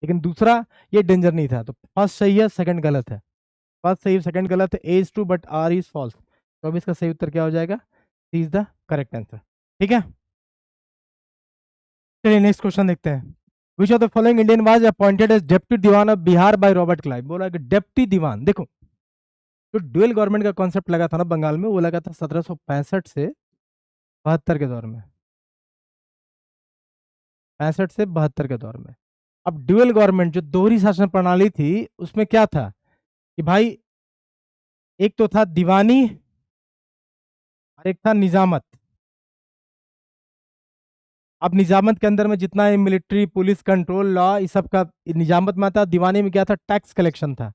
S1: लेकिन दूसरा ये डेंजर नहीं था। तो फर्स्ट सही है, सेकंड गलत है, फर्स्ट सही सेकंड गलत है, A is true but R is false. तो अब इसका सही उत्तर क्या हो जाएगा, C is the correct answer. ठीक है, चलिए नेक्स्ट क्वेश्चन देखते हैं। Which of the following Indian was appointed as deputy diwan of Bihar by Robert Clive. बोला कि डिप्टी दीवान, देखो जो ड्यूअल गवर्नमेंट का कॉन्सेप्ट लगा था ना बंगाल में, वो लगा था 1765 से 72 के दौर में, 65 से 72 के दौर में। अब ड्यूअल गवर्नमेंट जो दोहरी शासन प्रणाली थी, उसमें क्या था कि भाई एक तो था दीवानी और एक था निजामत। अब निजामत के अंदर में जितना है मिलिट्री पुलिस कंट्रोल लॉ इस सब का निजामत में था, दीवानी में क्या था, टैक्स कलेक्शन था।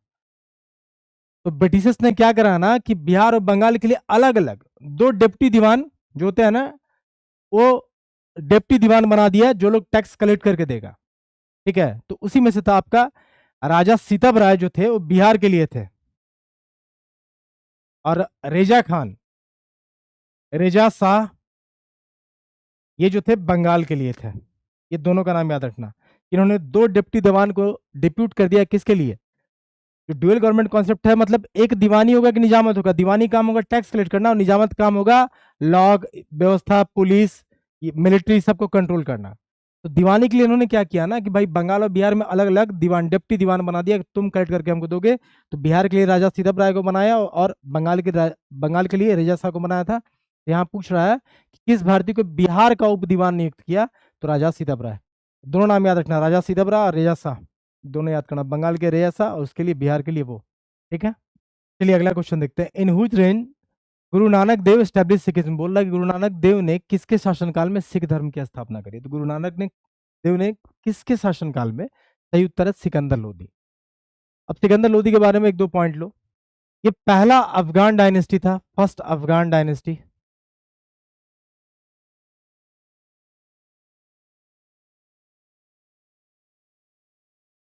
S1: तो ब्रिटिशर्स ने क्या करा ना कि बिहार और बंगाल के लिए अलग अलग दो डिप्टी दीवान जो होते हैं ना, वो डिप्टी दीवान बना दिया, जो लोग टैक्स कलेक्ट करके देगा। ठीक है, तो उसी में से था आपका राजा सीतब राय जो थे, वो बिहार के लिए थे, और रेजा शाह ये जो थे बंगाल के लिए थे। ये दोनों का नाम याद रखना। इन्होंने दो डिप्टी दीवान को डिप्यूट कर दिया, किसके लिए, जो ड्यूअल गवर्नमेंट कॉन्सेप्ट है, मतलब एक दीवानी होगा कि निजामत होगा, दीवानी काम होगा टैक्स कलेक्ट करना, और निजामत काम होगा लॉ व्यवस्था पुलिस मिलिट्री सबको कंट्रोल करना। तो दीवानी के लिए इन्होंने क्या किया ना कि भाई बंगाल और बिहार में अलग अलग दीवान डिप्टी दीवान बना दिया, तुम कलेक्ट करके हमको दोगे। तो बिहार के लिए राजा सीतप राय को बनाया, और बंगाल के लिए रेजा शाह को बनाया था। यहाँ पूछ रहा है कि किस भारतीय को बिहार का उप दीवान नियुक्त किया, तो राजा सीतप राय। दोनों नाम याद रखना, राजा सीतप राय और रेजा शाह, दोनों याद करना, बंगाल के रेजा शाह और उसके लिए बिहार के लिए वो। ठीक है, चलिए अगला क्वेश्चन देखते हैं। In whose rain Guru Nanak Dev establish Sikhism. बोल रहा है कि गुरु नानक देव ने किसके शासनकाल में सिख धर्म की स्थापना करी। तो गुरु नानक देव ने किसके शासनकाल में, सही उत्तर है सिकंदर लोधी। अब सिकंदर लोधी के बारे में एक दो पॉइंट लो। ये पहला अफगान डायनेस्टी था, फर्स्ट अफगान डायनेस्टी।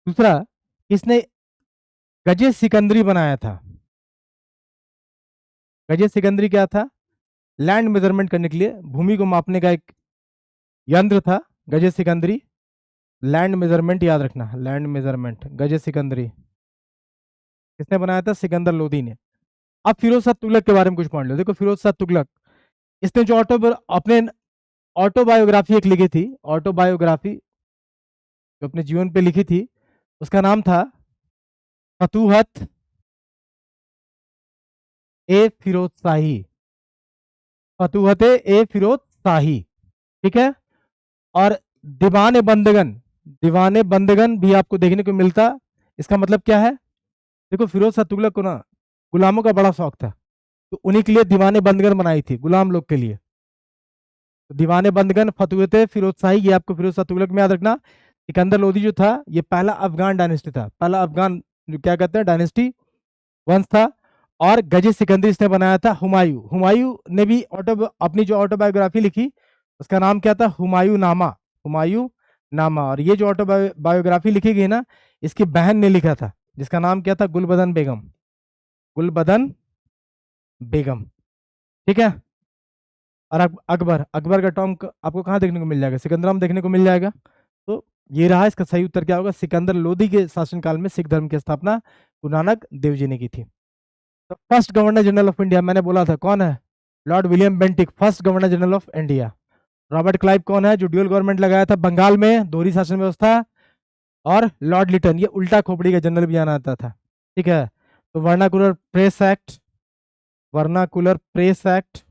S1: दूसरा, किसने गजे सिकंदरी बनाया था। गजे सिकंदरी क्या था, लैंड मेजरमेंट करने के लिए, भूमि को मापने का एक यंत्र था गजे सिकंदरी। लैंड मेजरमेंट याद रखना, लैंड मेजरमेंट गजे सिकंदरी किसने बनाया था, सिकंदर लोधी ने। अब फिरोज शाह तुगलक के बारे में कुछ पढ़ लो। देखो फिरोज शाह तुगलक, इसने जो अपने ऑटोबायोग्राफी एक लिखी थी, ऑटोबायोग्राफी जो अपने जीवन पे लिखी थी, उसका नाम था फतूहत ए फिरोज शाही, फतूहत ए फिरोज शाही। ठीक है, और दीवाने बंदगन भी आपको देखने को मिलता। इसका मतलब क्या है, देखो फिरोज शाह तुगलक को ना गुलामों का बड़ा शौक था, तो उन्हीं के लिए दीवाने बंदगन बनाई थी, गुलाम लोग के लिए। तो दीवाने बंदगन फतूहत फिरोज शाही, ये आपको फिरोज शाह तुगलक में याद रखना। सिकंदर लोधी जो था, ये पहला अफगान डायनेस्टी था, पहला अफगान जो क्या कहते हैं डायनेस्टी वंश था। और गजे सिकंदरी इसने बनाया था हुमायूं। हुमायूं ने भी अपनी जो ऑटोबायोग्राफी लिखी, उसका नाम क्या था, हुमायूं नामा, हुमायूं नामा। और ये जो ऑटोबायोग्राफी लिखी गई ना, इसकी बहन ने लिखा था, जिसका नाम क्या था, गुलबदन बेगम, गुलबदन बेगम। ठीक है। और अकबर, अकबर का टॉम आपको कहाँ देखने को मिल जाएगा? सिकंदरा में देखने को मिल जाएगा। तो ये रहा, इसका सही उत्तर क्या होगा? सिकंदर लोदी के शासनकाल में सिख धर्म की स्थापना गुरु नानक देव जी ने की थी। तो first governor general of India मैंने बोला था कौन है? Lord William Bentinck, first governor general of India. Robert Clive कौन है? जो ड्यूअल गवर्नमेंट लगाया था बंगाल में, दोहरी शासन व्यवस्था। और लॉर्ड लिटन, ये उल्टा खोपड़ी का जनरल भी जाना आता था। ठीक है। तो vernacular press act, vernacular press act,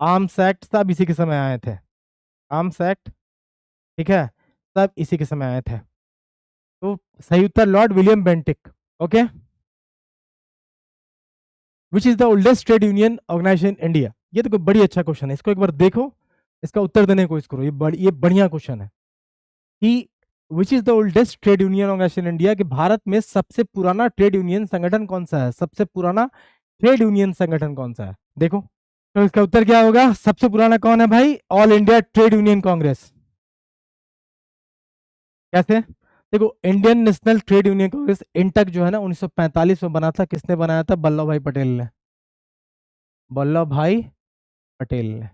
S1: arms act सब इसी के समय आए थे। आर्म्स एक्ट, ठीक है, सब इसी के समय आए थे। तो सही उत्तर Lord William Bentinck. Okay. Which is the oldest trade union organisation in India? ये तो कोई बड़ी अच्छा क्वेश्चन है, इसको एक बार देखो, इसका उत्तर देने की कोशिश करो। ये बढ़िया क्वेश्चन है कि which is the oldest trade union organization India, कि भारत में सबसे पुराना ट्रेड यूनियन संगठन कौन सा है? सबसे पुराना ट्रेड यूनियन संगठन कौन सा है? देखो, तो इसका उत्तर क्या होगा? सबसे पुराना कौन है भाई? All India trade union Congress. कैसे? देखो, Indian national trade union Congress INTUC जो है ना 1945 में बना था। किसने बनाया था? वल्लभ भाई पटेल ने। वल्लभ भाई पटेल ने।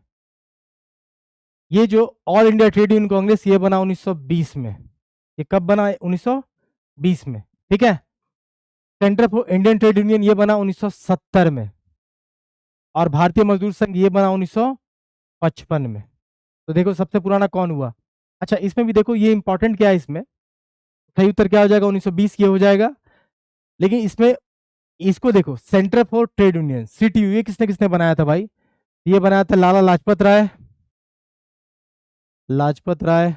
S1: ये जो all India trade union Congress ये बना 1920 में। ये कब बना? 1920 में। ठीक है। Centre for Indian trade union ये बना 1970 में। और भारतीय मजदूर संघ ये बना 1955 में। तो देखो सबसे पुराना कौन हुआ। अच्छा, इसमें भी देखो ये इंपॉर्टेंट क्या है, इसमें सही उत्तर क्या हो जाएगा? 1920 ये हो जाएगा। लेकिन इसमें इसको देखो, centre for trade union CTU, ये किसने किसने बनाया था भाई? ये बनाया था लाला लाजपत राय, लाजपत राय।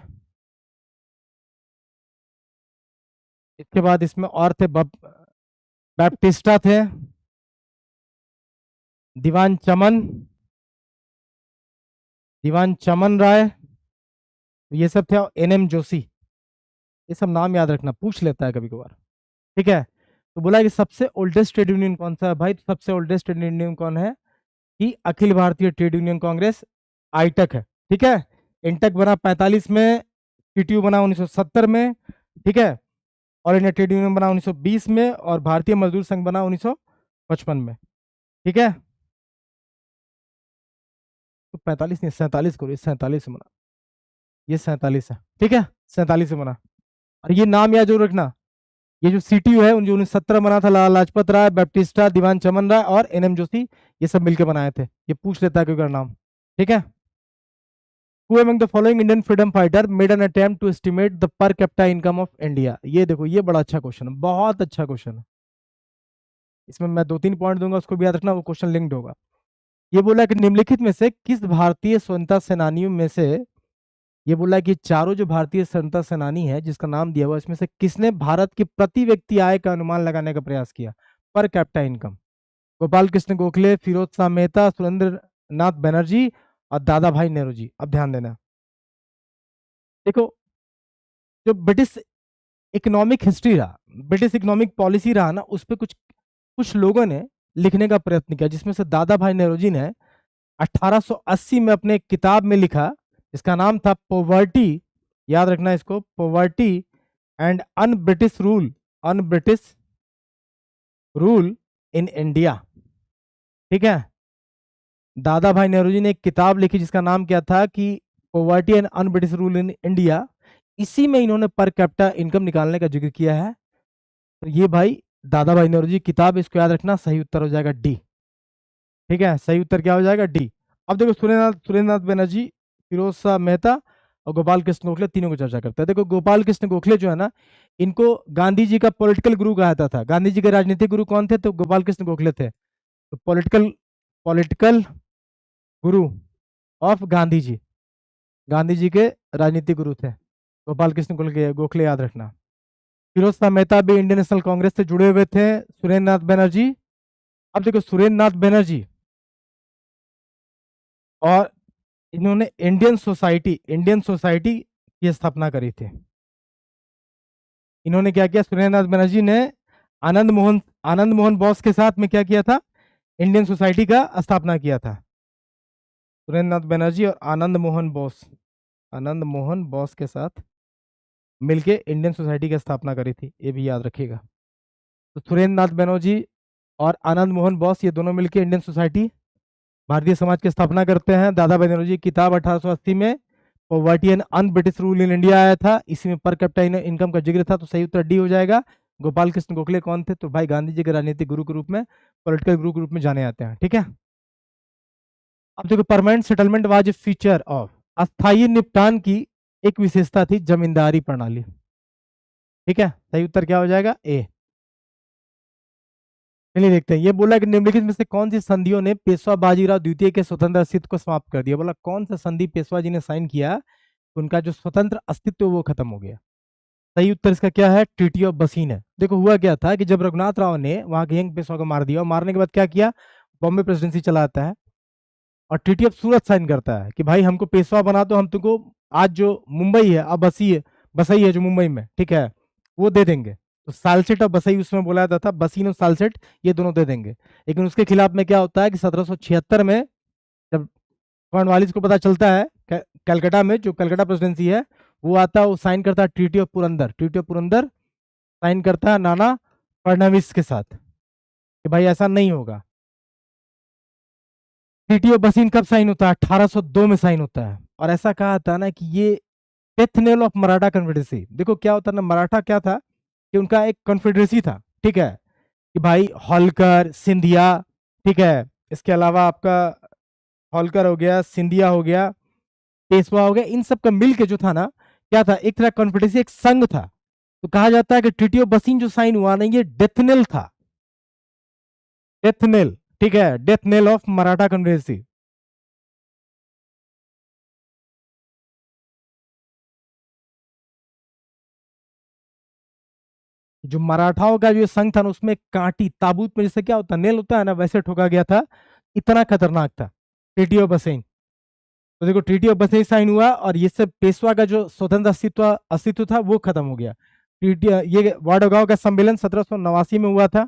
S1: इसके बाद इसमें और थे बैप्टिस्टा थे, दीवान चमन, दीवान चमन राय, ये सब थे। एनएम जोशी। ये सब नाम याद रखना, पूछ लेता है कभी कभार। ठीक है। तो बोला कि सबसे ओल्डेस्ट ट्रेड यूनियन कौन सा है भाई? तो सबसे ओल्डेस्ट ट्रेड यूनियन कौन है? कि अखिल भारतीय ट्रेड यूनियन कांग्रेस, आईटक है। ठीक है। इंटक बना 45 में, टीटीयू बना 1970 में। ठीक है। ऑल इंडिया ट्रेड यूनियन बना 1920 में, और भारतीय मजदूर संघ बना 1955 में। ठीक है। तो 45 नहीं, 47 करो, 47 से बना, ये 47 है। ठीक है, 47 से बना। और ये नाम याद जरूर रखना, ये जो सीटीयू है जो 1970 बना था, लाला लाजपत राय, बैप्टिस्टा, दीवान चमन राय और एनएम जोशी, ये सब मिलकर बनाए थे। ये पूछ लेता है क्योंकि नाम। ठीक है। Who among the following Indian freedom fighter made an attempt to estimate the per capita income of India? ये देखो, ये बड़ा अच्छा क्वेश्चन है, बहुत अच्छा क्वेश्चन है। इसमें मैं 2-3 पॉइंट दूंगा, उसको भी याद रखना, वो क्वेश्चन लिंक्ड होगा। ये बोला कि निम्नलिखित में से किस भारतीय स्वतंत्रता सेनानियों में से, ये बोला कि चारों जो भारतीय स्वतंत्रता सेनानी है जिसका नाम दिया हुआ, इसमें से किसने भारत की प्रति व्यक्ति आय का अनुमान लगाने का प्रयास किया, per capita income? Gopal Krishna Gokhale, Firoz Shah Mehta, Surendranath Banerjee और दादा भाई नेहरू जी। अब ध्यान देना, देखो, जो ब्रिटिश इकोनॉमिक हिस्ट्री रहा, ब्रिटिश इकोनॉमिक पॉलिसी रहा ना, उस पर कुछ कुछ लोगों ने लिखने का प्रयत्न किया, जिसमें से दादा भाई नेहरू जी ने 1880 में अपने एक किताब में लिखा, इसका नाम था पॉवर्टी, याद रखना इसको, poverty and un British rule, un British rule in India. ठीक है। दादा भाई नेहरू जी ने एक किताब लिखी जिसका नाम क्या था कि poverty and un British rule in India. इसी में इन्होंने पर कैपिटा इनकम निकालने का जिक्र किया है। तो ये भाई दादा भाई नेहरू जी किताब, इसको याद रखना, सही उत्तर हो जाएगा डी। ठीक है, सही उत्तर क्या हो जाएगा? डी। अब देखो, सुरेंद्रनाथ बनर्जी, फिरोज शाह मेहता और गोपाल कृष्ण गोखले, तीनों को चर्चा करते हैं। देखो, गोपाल कृष्ण गोखले जो है ना, इनको गांधी जी का पॉलिटिकल गुरु कहा जाता था। गांधी जी के राजनीतिक गुरु कौन थे? तो गोपाल कृष्ण गोखले थे। तो political political Guru of Gandhi ji, Gandhi ji के राजनीतिक गुरु थे गोपाल कृष्ण गोखले, याद रखना। फिरोज शाह मेहता भी इंडियन नेशनल कांग्रेस से जुड़े हुए थे। सुरेंद्र नाथ बनर्जी, अब देखो, सुरेंद्र नाथ बनर्जी और इन्होंने इंडियन सोसाइटी की स्थापना करी थी। इन्होंने क्या किया? सुरेंद्र नाथ बनर्जी ने आनंद मोहन बोस के साथ में क्या किया था? इंडियन सोसाइटी का स्थापना किया था। सुरेंद्र नाथ बनर्जी और आनंद मोहन बोस के साथ मिलके इंडियन सोसाइटी की स्थापना करी थी, ये भी याद रखिएगा। तो सुरेंद्र नाथ बनर्जी और आनंद मोहन बोस, ये दोनों मिलकर इंडियन सोसाइटी भारतीय समाज की स्थापना करते हैं। दादा भाई नौरोजी की किताब 1880 में poverty and un British rule in India आया था, इसी में पर कैपिटा इनकम का जिक्र था, तो सही उत्तर डी हो जाएगा। गोपाल कृष्ण गोखले कौन थे? तो भाई गांधी जी के राजनीतिक गुरु के रूप में, पॉलिटिकल गुरु के रूप में जाने जाते हैं। ठीक है, अब देखो, permanent settlement was a feature of, अस्थायी निपटान की एक विशेषता थी जमींदारी प्रणाली। ठीक है, सही उत्तर क्या हो जाएगा? ए। चलिए देखते हैं, ये बोला कि निम्नलिखित में से कौन सी संधियों ने पेशवा बाजीराव द्वितीय के स्वतंत्र अस्तित्व को समाप्त कर दिया? बोला कौन सा संधि पेशवा जी ने साइन किया, उनका जो स्वतंत्र अस्तित्व वो खत्म हो गया। सही उत्तर इसका क्या है? ट्रीटी ऑफ बसीन है। देखो हुआ क्या था कि जब रघुनाथ राव ने वहां के यंग पेशवा को मार दिया, और मारने के बाद क्या किया, बॉम्बे प्रेसिडेंसी चला आता है और ट्रीटी ऑफ सूरत साइन करता है कि भाई हमको पेशवा बना दो, हम तुमको आज जो मुंबई है, अब बसी है, बसई है जो मुंबई में, ठीक है, वो दे देंगे। तो सालसेट और बसई उसमें बोला जाता था, बसीन और सालसेट ये दोनों दे देंगे। लेकिन उसके खिलाफ में क्या होता है कि 1776 में जब कॉर्नवालिस को पता चलता है, कलकत्ता में जो कलकत्ता प्रेसिडेंसी है, वो आता है, वो साइन करता है treaty of Purandar. Treaty of Purandar sign करता है नाना फडणवीस के साथ कि भाई ऐसा नहीं होगा। ट्रीटी ऑफ बसीन कब साइन होता है? 1802 में साइन होता है। और ऐसा कहा था ना कि ये death nail of Maratha confederacy. देखो क्या होता है ना, मराठा क्या था कि उनका एक कॉन्फेडरेसी था, ठीक है, कि भाई होलकर, सिंधिया, ठीक है, इसके अलावा आपका होलकर हो गया, सिंधिया हो गया, पेशवा हो गया, इन सब का मिल के जो था ना, क्या था, एक तरह कॉन्फेडरेसी, एक संघ था। तो कहा जाता है कि ट्रीटी ऑफ बसीन जो साइन हुआ ना, ये डेथ नेल था, डेथ नेल, ठीक है, death nail of Maratha confederacy. जो मराठाओं का जो संघ था ना, उसमें कांटी ताबूत में जैसे क्या होता है, नेल होता है ना, वैसे ठोका गया था, इतना खतरनाक था ट्रीटी ऑफ बसेन। तो देखो ट्रीटी ऑफ बसेन साइन हुआ और ये सब पेशवा का जो स्वतंत्र अस्तित्व अस्तित्व था वो खत्म हो गया। ट्रीटी, ये वाडोगांव का सम्मेलन 1789 में हुआ था,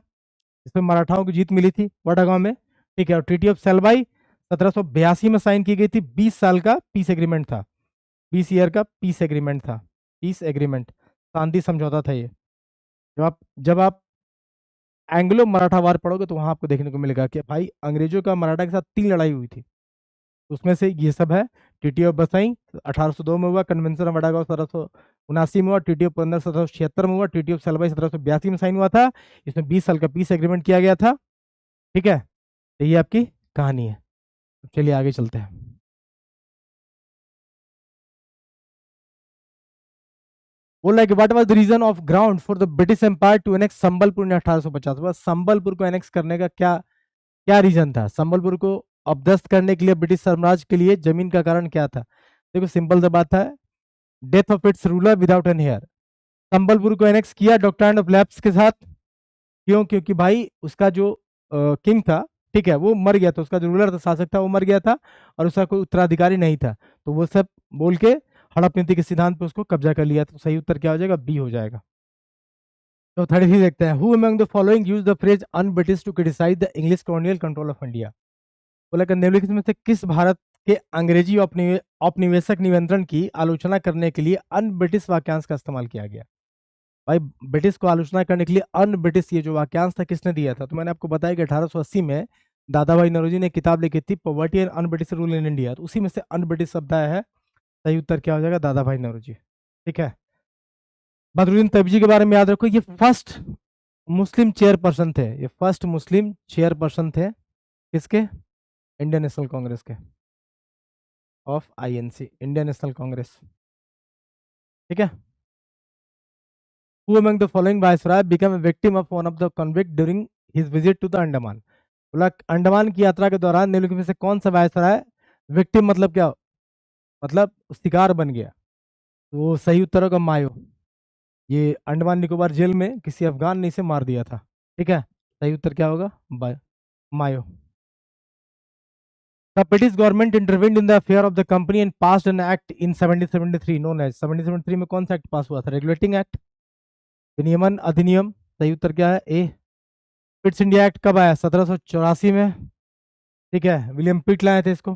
S1: इसमें मराठाओं की जीत मिली थी वाडोगांव में, ठीक है। और ट्रीटी ऑफ सेलबाई 1782 में साइन की गई थी, 20 साल का पीस एग्रीमेंट था, 20 ईयर का पीस एग्रीमेंट था, पीस एग्रीमेंट, शांति समझौता था ये। जब आप एंग्लो मराठा वार पढ़ोगे तो वहां आपको देखने को मिलेगा कि भाई अंग्रेजों का मराठा के साथ 3 लड़ाई हुई थी, उसमें से ये सब है। टीटी ऑफ बसई 1802 में हुआ, कन्वेंशन ऑफ वडागांव 1779 में हुआ, टीटी ऑफ पुरंदर 1776 में हुआ, टीटी ऑफ सलवाई 1782 में साइन हुआ था। इसमें 20 साल का पीस एग्रीमेंट किया गया था, ठीक है। तो ये आपकी कहानी है। चलिए आगे चलते हैं। बोल रहा है कि what was the reason of ground for the British empire to annex Sambalpur in 1850? बस संबलपुर को एनेक्स करने का क्या क्या रीजन था? संबलपुर को अपदस्त करने के लिए ब्रिटिश साम्राज्य के लिए जमीन का कारण क्या था? देखो सिंपल सा बात है, death of its ruler without an heir. Sambalpur को एनेक्स किया डॉक्टर ऑफ लैब्स के साथ, क्यों? क्योंकि भाई उसका जो किंग था, ठीक है, वो मर गया था, उसका जो रूलर था, शासक था, वो मर गया था, और उसका कोई उत्तराधिकारी नहीं था। तो वो सब बोल के हड़प नीति के सिद्धांत पे उसको कब्जा कर लिया। तो सही उत्तर क्या हो जाएगा? बी हो जाएगा। तो 33 देखते हैं, who among the following use the phrase un British to criticize the English colonial control of India? बोला कि निम्नलिखित में से किस भारत के अंग्रेजी औपनिवेशक नियंत्रण की आलोचना करने के लिए अन ब्रिटिश वाक्यांश का इस्तेमाल किया गया? भाई ब्रिटिश को आलोचना करने के लिए अन ब्रिटिश ये जो वाक्यांश था किसने दिया था? तो मैंने आपको बताया कि 1880 में दादा भाई नौरोजी ने किताब लिखी थी poverty and un British rule in India, तो उसी में से अन ब्रिटिश शब्द आया है। सही उत्तर क्या हो जाएगा? दादा भाई नौरोजी, ठीक है। बदरुद्दीन तैयबजी के बारे में याद रखो, ये फर्स्ट मुस्लिम चेयरपर्सन थे, ये फर्स्ट मुस्लिम चेयरपर्सन थे किसके? इंडियन नेशनल कांग्रेस के, of INC, Indian national Congress, ठीक है। Who among the following viceroy became a victim of one of the convict during his visit to the Andaman? बोला अंडमान की यात्रा के दौरान निम्नलिखित में से कौन सा वायसराय विक्टिम मतलब क्या, मतलब शिकार बन गया? तो सही उत्तर होगा मायो। ये अंडमान निकोबार जेल में किसी अफगान ने इसे मार दिया था, ठीक है। सही उत्तर क्या होगा? मायो। The British government intervened in the affair of the company and passed an act in 1773 known as, 1773 में कौन सा एक्ट पास हुआ था? रेगुलेटिंग एक्ट, विनियमन अधिनियम। सही उत्तर क्या है? ए। पिट्स इंडिया एक्ट कब आया? 1784 में, ठीक है, विलियम पिट लाए थे इसको,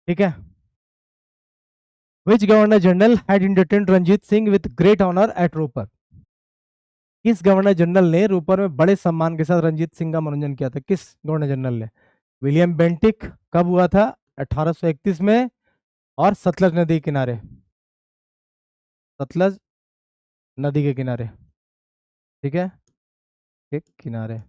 S1: ठीक है। Which governor general had entertained Ranjit Singh with great honour at Ropar? किस गवर्नर जनरल ने रोपर में बड़े सम्मान के साथ रंजीत सिंह का मनोरंजन किया था? किस गवर्नर जनरल ने? William Bentinck. कब हुआ था? 1831 में। और सतलज नदी के किनारे। सतलज नदी के किनारे। ठीक है, के किनारे।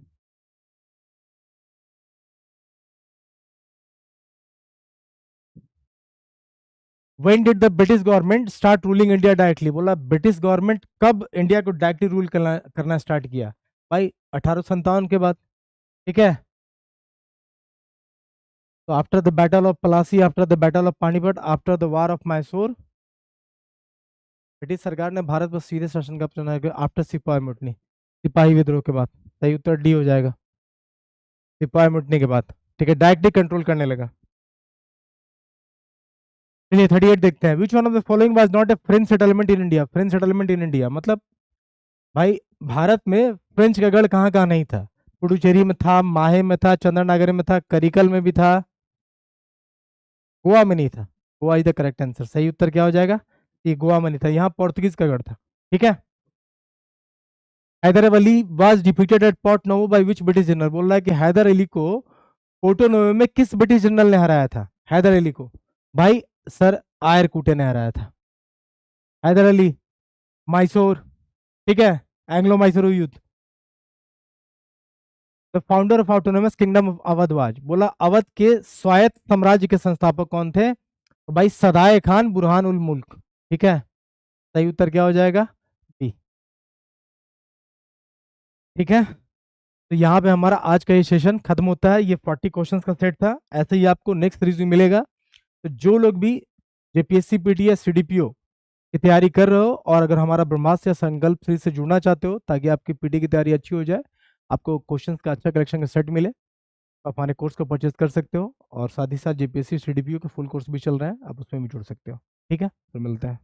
S1: When did the British government start ruling India directly? बोला ब्रिटिश गवर्नमेंट कब इंडिया को डायरेक्टली रूल करना स्टार्ट किया? भाई 1857 के बाद। ठीक है, तो after the battle of Plassey, after the battle of Panipat, after the war of Mysore, British सरकार ने भारत पर सीधे शासन का चुनाव किया आफ्टर सिपाही मुठनी, सिपाही विद्रोह के बाद। सही उत्तर डी हो जाएगा, सिपाही मुठनी के बाद। ठीक है, डायरेक्टली कंट्रोल करने लगा। चलिए 38 देखते हैं। विच one of the following was not a French settlement in India? French settlement in India मतलब भाई भारत में फ्रेंच का गढ़ कहाँ कहाँ नहीं था? पुडुचेरी में था, माहे में था, चंद्रनगर में था, करिकल में भी था, गोवा में नहीं था। Goa is the correct answer. सही उत्तर क्या हो जाएगा? ये गोवा में नहीं था, यहाँ पोर्तुगीज का गढ़ था। ठीक है, Hyder Ali was defeated at Porto Novo by which British general? बोल रहा है कि हैदर अली को पोर्टो नोवो में किस ब्रिटिश जनरल ने हराया था? हैदर अली को भाई सर आयरकुटे ने हराया था। हैदर अली, मैसूर। ठीक है, एंग्लो मैसूर युद्ध। The founder of autonomous kingdom of Awadh was? बोला अवध के स्वायत्त साम्राज्य के संस्थापक कौन थे? तो भाई सदाए खान बुरहान उल मुल्क। ठीक है, सही उत्तर क्या हो जाएगा? बी। ठीक है, तो यहाँ पे हमारा आज का ये सेशन खत्म होता है। ये 40 क्वेश्चंस का सेट था। ऐसे ही आपको नेक्स्ट सीरीज में मिलेगा। तो जो लोग भी जेपीएससी पीटी या सीडीपीओ की तैयारी कर रहे हो और अगर हमारा ब्रह्मास्त्र या संकल्प सीरीज से जुड़ना चाहते हो ताकि आपकी पीटी की तैयारी अच्छी हो जाए, आपको क्वेश्चंस का अच्छा कलेक्शन का सेट मिले, तो आप हमारे कोर्स को परचेज कर सकते हो। और साथ ही साथ जेपीएससी सीडीपीओ के फुल कोर्स भी चल रहे हैं, आप उसमें भी जुड़ सकते हो। ठीक है, तो मिलते हैं।